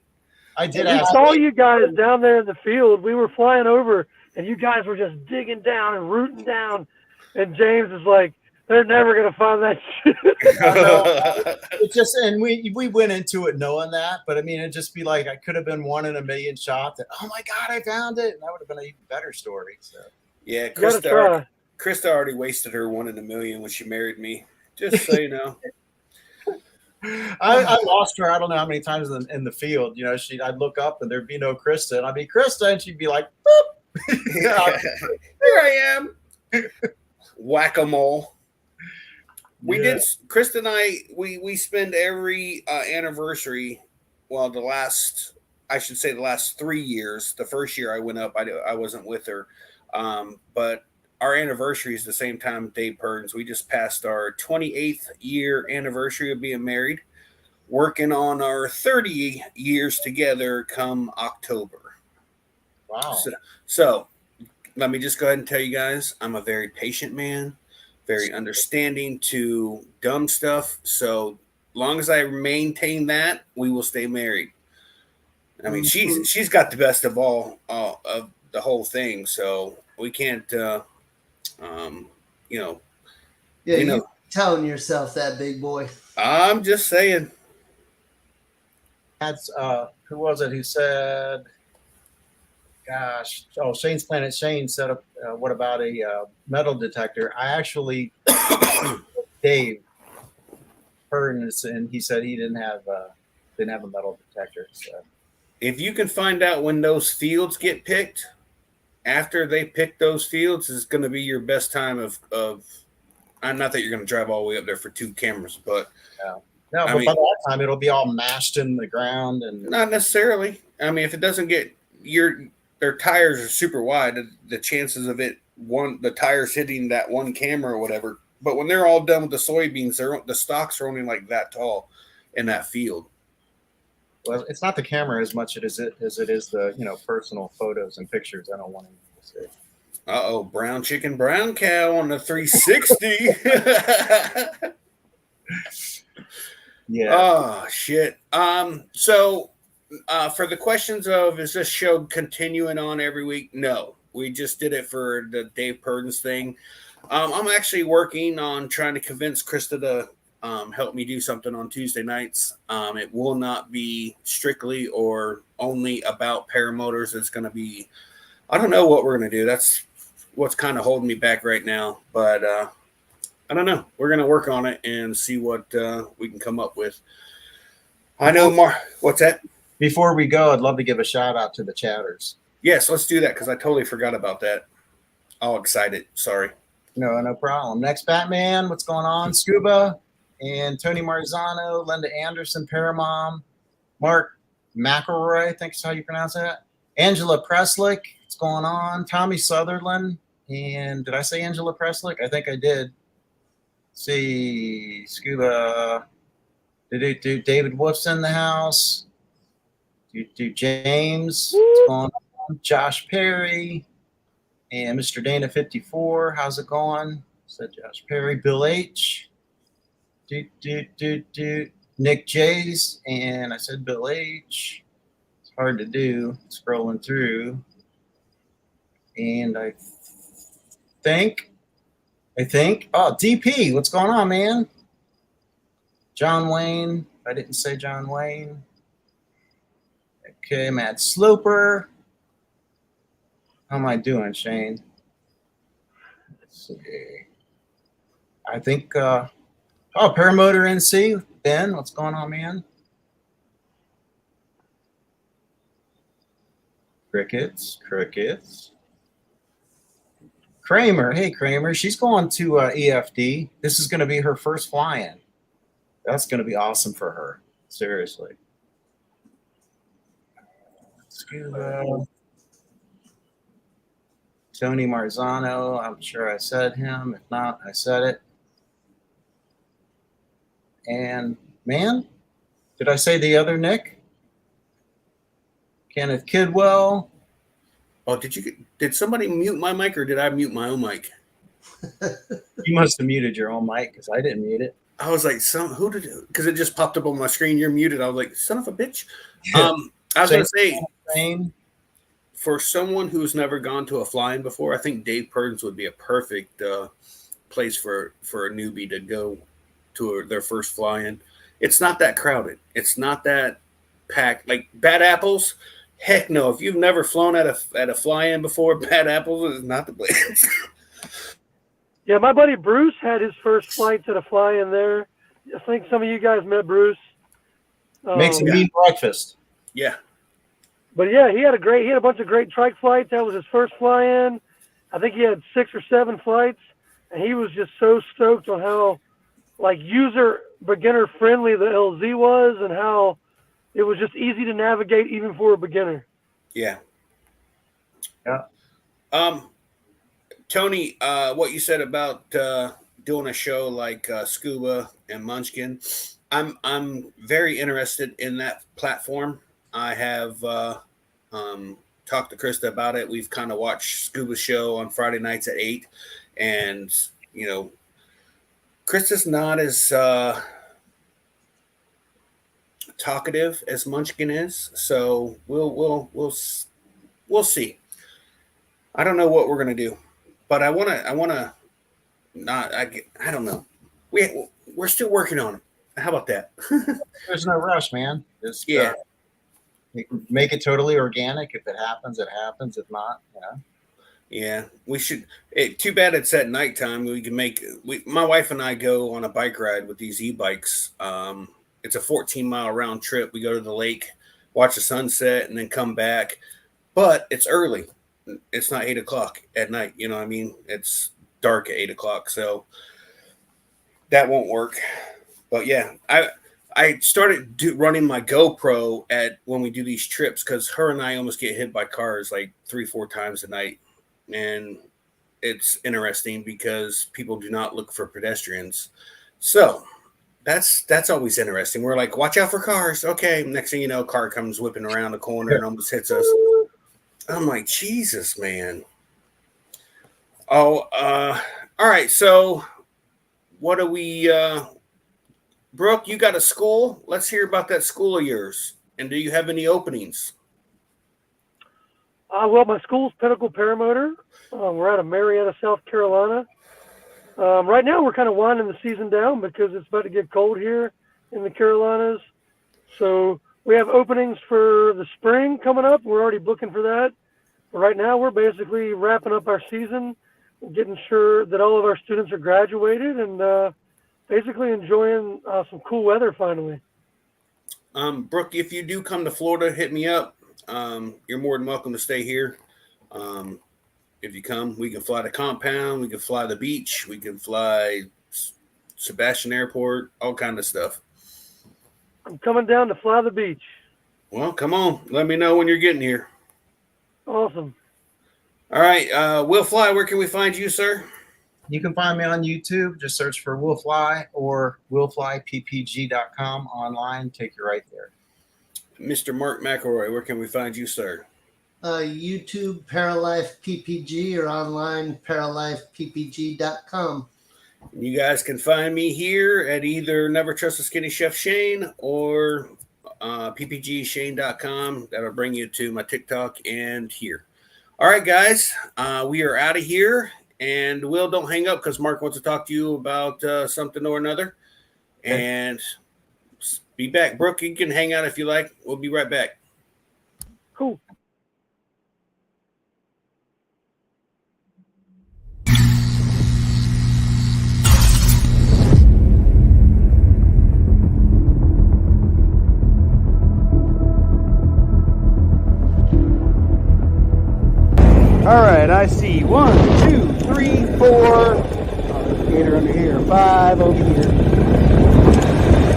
I did We ask. saw you guys down there in the field. We were flying over, and you guys were just digging down and rooting down. And James is like, they're never gonna find that shit. I know. It just, and we went into it knowing that, but I mean, it'd just be like I could have been 1 in a million shot that, oh my God, I found it. And that would have been an even better story. So Yeah, You gotta Krista try. already wasted her 1 in a million when she married me. Just so you know. I lost her. I don't know how many times in the field. You know, I'd look up and there'd be no Krista, and I'd be Krista, and she'd be like, boop. Here I am. Whack-a-mole. We did. Krista and we spend every anniversary. Well, the last 3 years. The first year I went up, I wasn't with her, but our anniversary is the same time Dave Purdin's. We just passed our 28th year anniversary of being married, working on our 30 years together come October. Wow. So let me just go ahead and tell you guys, I'm a very patient man, very understanding to dumb stuff. So long as I maintain that, we will stay married. I mean, she's got the best of all of the whole thing. So we can't, Yeah, you telling yourself that, big boy. I'm just saying. That's who was it who said, gosh, Shane's Planet Shane said, what about a metal detector? I actually, Dave Purdin, and he said he didn't have a metal detector. So. If you can find out when those fields get picked, after they pick those fields is going to be your best time of not that you're going to drive all the way up there for 2 cameras, but no, but by that time it'll be all mashed in the ground, and not necessarily. I mean, if it doesn't get their tires are super wide, the chances of the tires hitting that one camera or whatever. But when they're all done with the soybeans, the stalks are only like that tall in that field. well, it's not the camera as much as it is the personal photos and pictures. I don't want to say. Uh-oh, brown chicken, brown cow on the 360. Yeah. Oh, shit. So for the questions of, is this show continuing on every week? No, we just did it for the Dave Purdin's thing. I'm actually working on trying to convince Krista to help me do something on Tuesday nights. It will not be strictly or only about paramotors. It's going to be, I don't know what we're going to do. That's what's kind of holding me back right now. But I don't know. We're going to work on it and see what we can come up with. I know, what's that? Before we go, I'd love to give a shout out to the chatters. Yes, let's do that because I totally forgot about that. All excited. Sorry. No problem. Next Batman, what's going on? Scuba and Tony Marzano, Linda Anderson, Paramom, Mark McElroy, I think is how you pronounce that. Angela Preslick, what's going on? Tommy Sutherland, and did I say Angela Preslick? I think I did. Let's see, Scuba. Do David Wolf's in the house. Do James. What's going on? Josh Perry. And Mr. Dana 54, how's it going? Said Josh Perry, Bill H. Nick J's, and I said Bill H. It's hard to do, scrolling through. And I think, DP, what's going on, man? John Wayne, I didn't say John Wayne. Okay, Matt Sloper. How am I doing, Shane? Let's see. I think, Paramotor NC. Ben, what's going on, man? Crickets. Kramer, hey, Kramer. She's going to EFD. This is going to be her first fly-in. That's going to be awesome for her. Seriously. Scuba. Tony Marzano. I'm sure I said him. If not, I said it. And man, did I say the other Nick? Kenneth Kidwell. Oh, did somebody mute my mic or did I mute my own mic? You must have muted your own mic because I didn't mute it. I was like, who did it? Because it just popped up on my screen. You're muted. I was like, son of a bitch. Yeah. I was going to say, Same. for someone who's never gone to a fly-in before, I think Dave Purdin's would be a perfect place for a newbie to go to their first fly-in. It's not that crowded. It's not that packed. Like Bad Apples, heck no. If you've never flown at a fly-in before, Bad Apples is not the place. Yeah, my buddy Bruce had his first flight to the fly-in there. I think some of you guys met Bruce. Makes a mean breakfast. Yeah. But yeah, he had a bunch of great trike flights. That was his first fly-in. I think he had 6 or 7 flights, and he was just so stoked on how like beginner friendly the LZ was and how it was just easy to navigate even for a beginner. Yeah. Yeah. Tony, what you said about doing a show like Scuba and Munchkin, I'm very interested in that platform. I have talked to Krista about it. We've kind of watched Scuba's show on Friday nights at 8, and you know, Krista's not as talkative as Munchkin is, so we'll see. I don't know what we're gonna do, but I wanna not. I don't know. We're still working on it. How about that? There's no rush, man. Just Yeah. Make it totally organic. If it happens, it happens. If not, Yeah, we should. Too bad it's at nighttime. We can my wife and I go on a bike ride with these e-bikes. It's a 14-mile round trip. We go to the lake, watch the sunset, and then come back. But it's early. It's not 8 o'clock at night. You know what I mean? It's dark at 8 o'clock, so that won't work. But yeah, I started running my GoPro when we do these trips because her and I almost get hit by cars like 3-4 times a night. And it's interesting because people do not look for pedestrians. So that's always interesting. We're like, watch out for cars. Okay. Next thing you know, a car comes whipping around the corner and almost hits us. I'm like, Jesus, man. Oh, all right. So what do we, Brooke, you got a school. Let's hear about that school of yours. And do you have any openings? Well, my school's Pinnacle Paramotor. We're out of Marietta, South Carolina. Right now, we're kind of winding the season down because it's about to get cold here in the Carolinas. So we have openings for the spring coming up. We're already booking for that. But right now, we're basically wrapping up our season, getting sure that all of our students are graduated, and basically enjoying some cool weather finally. Brooke, if you do come to Florida, hit me up. You're more than welcome to stay here. If you come, we can fly the compound, we can fly the beach, we can fly Sebastian Airport, all kind of stuff. I'm coming down to fly the beach. Well, come on. Let me know when you're getting here. Awesome. All right. Will Fly, where can we find you, sir? You can find me on YouTube. Just search for Will Fly or willflyppg.com online. Take you right there. Mr. Mark McElroy, where can we find you, sir? YouTube, Paralife PPG, or online, paralifeppg.com. You guys can find me here at either Never Trust a Skinny Chef Shane or ppgshane.com. That'll bring you to my TikTok and here. All right, guys, we are out of here. And Will, don't hang up because Mark wants to talk to you about something or another. Okay. And be back. Brooke, you can hang out if you like. We'll be right back. Cool. All right, I see 1, 2, 3, 4. Gator under here. 5 over here.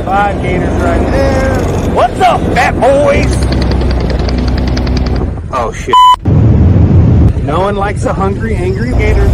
5 gators right there. What's up, fat boys? Oh shit. No one likes a hungry, angry gator.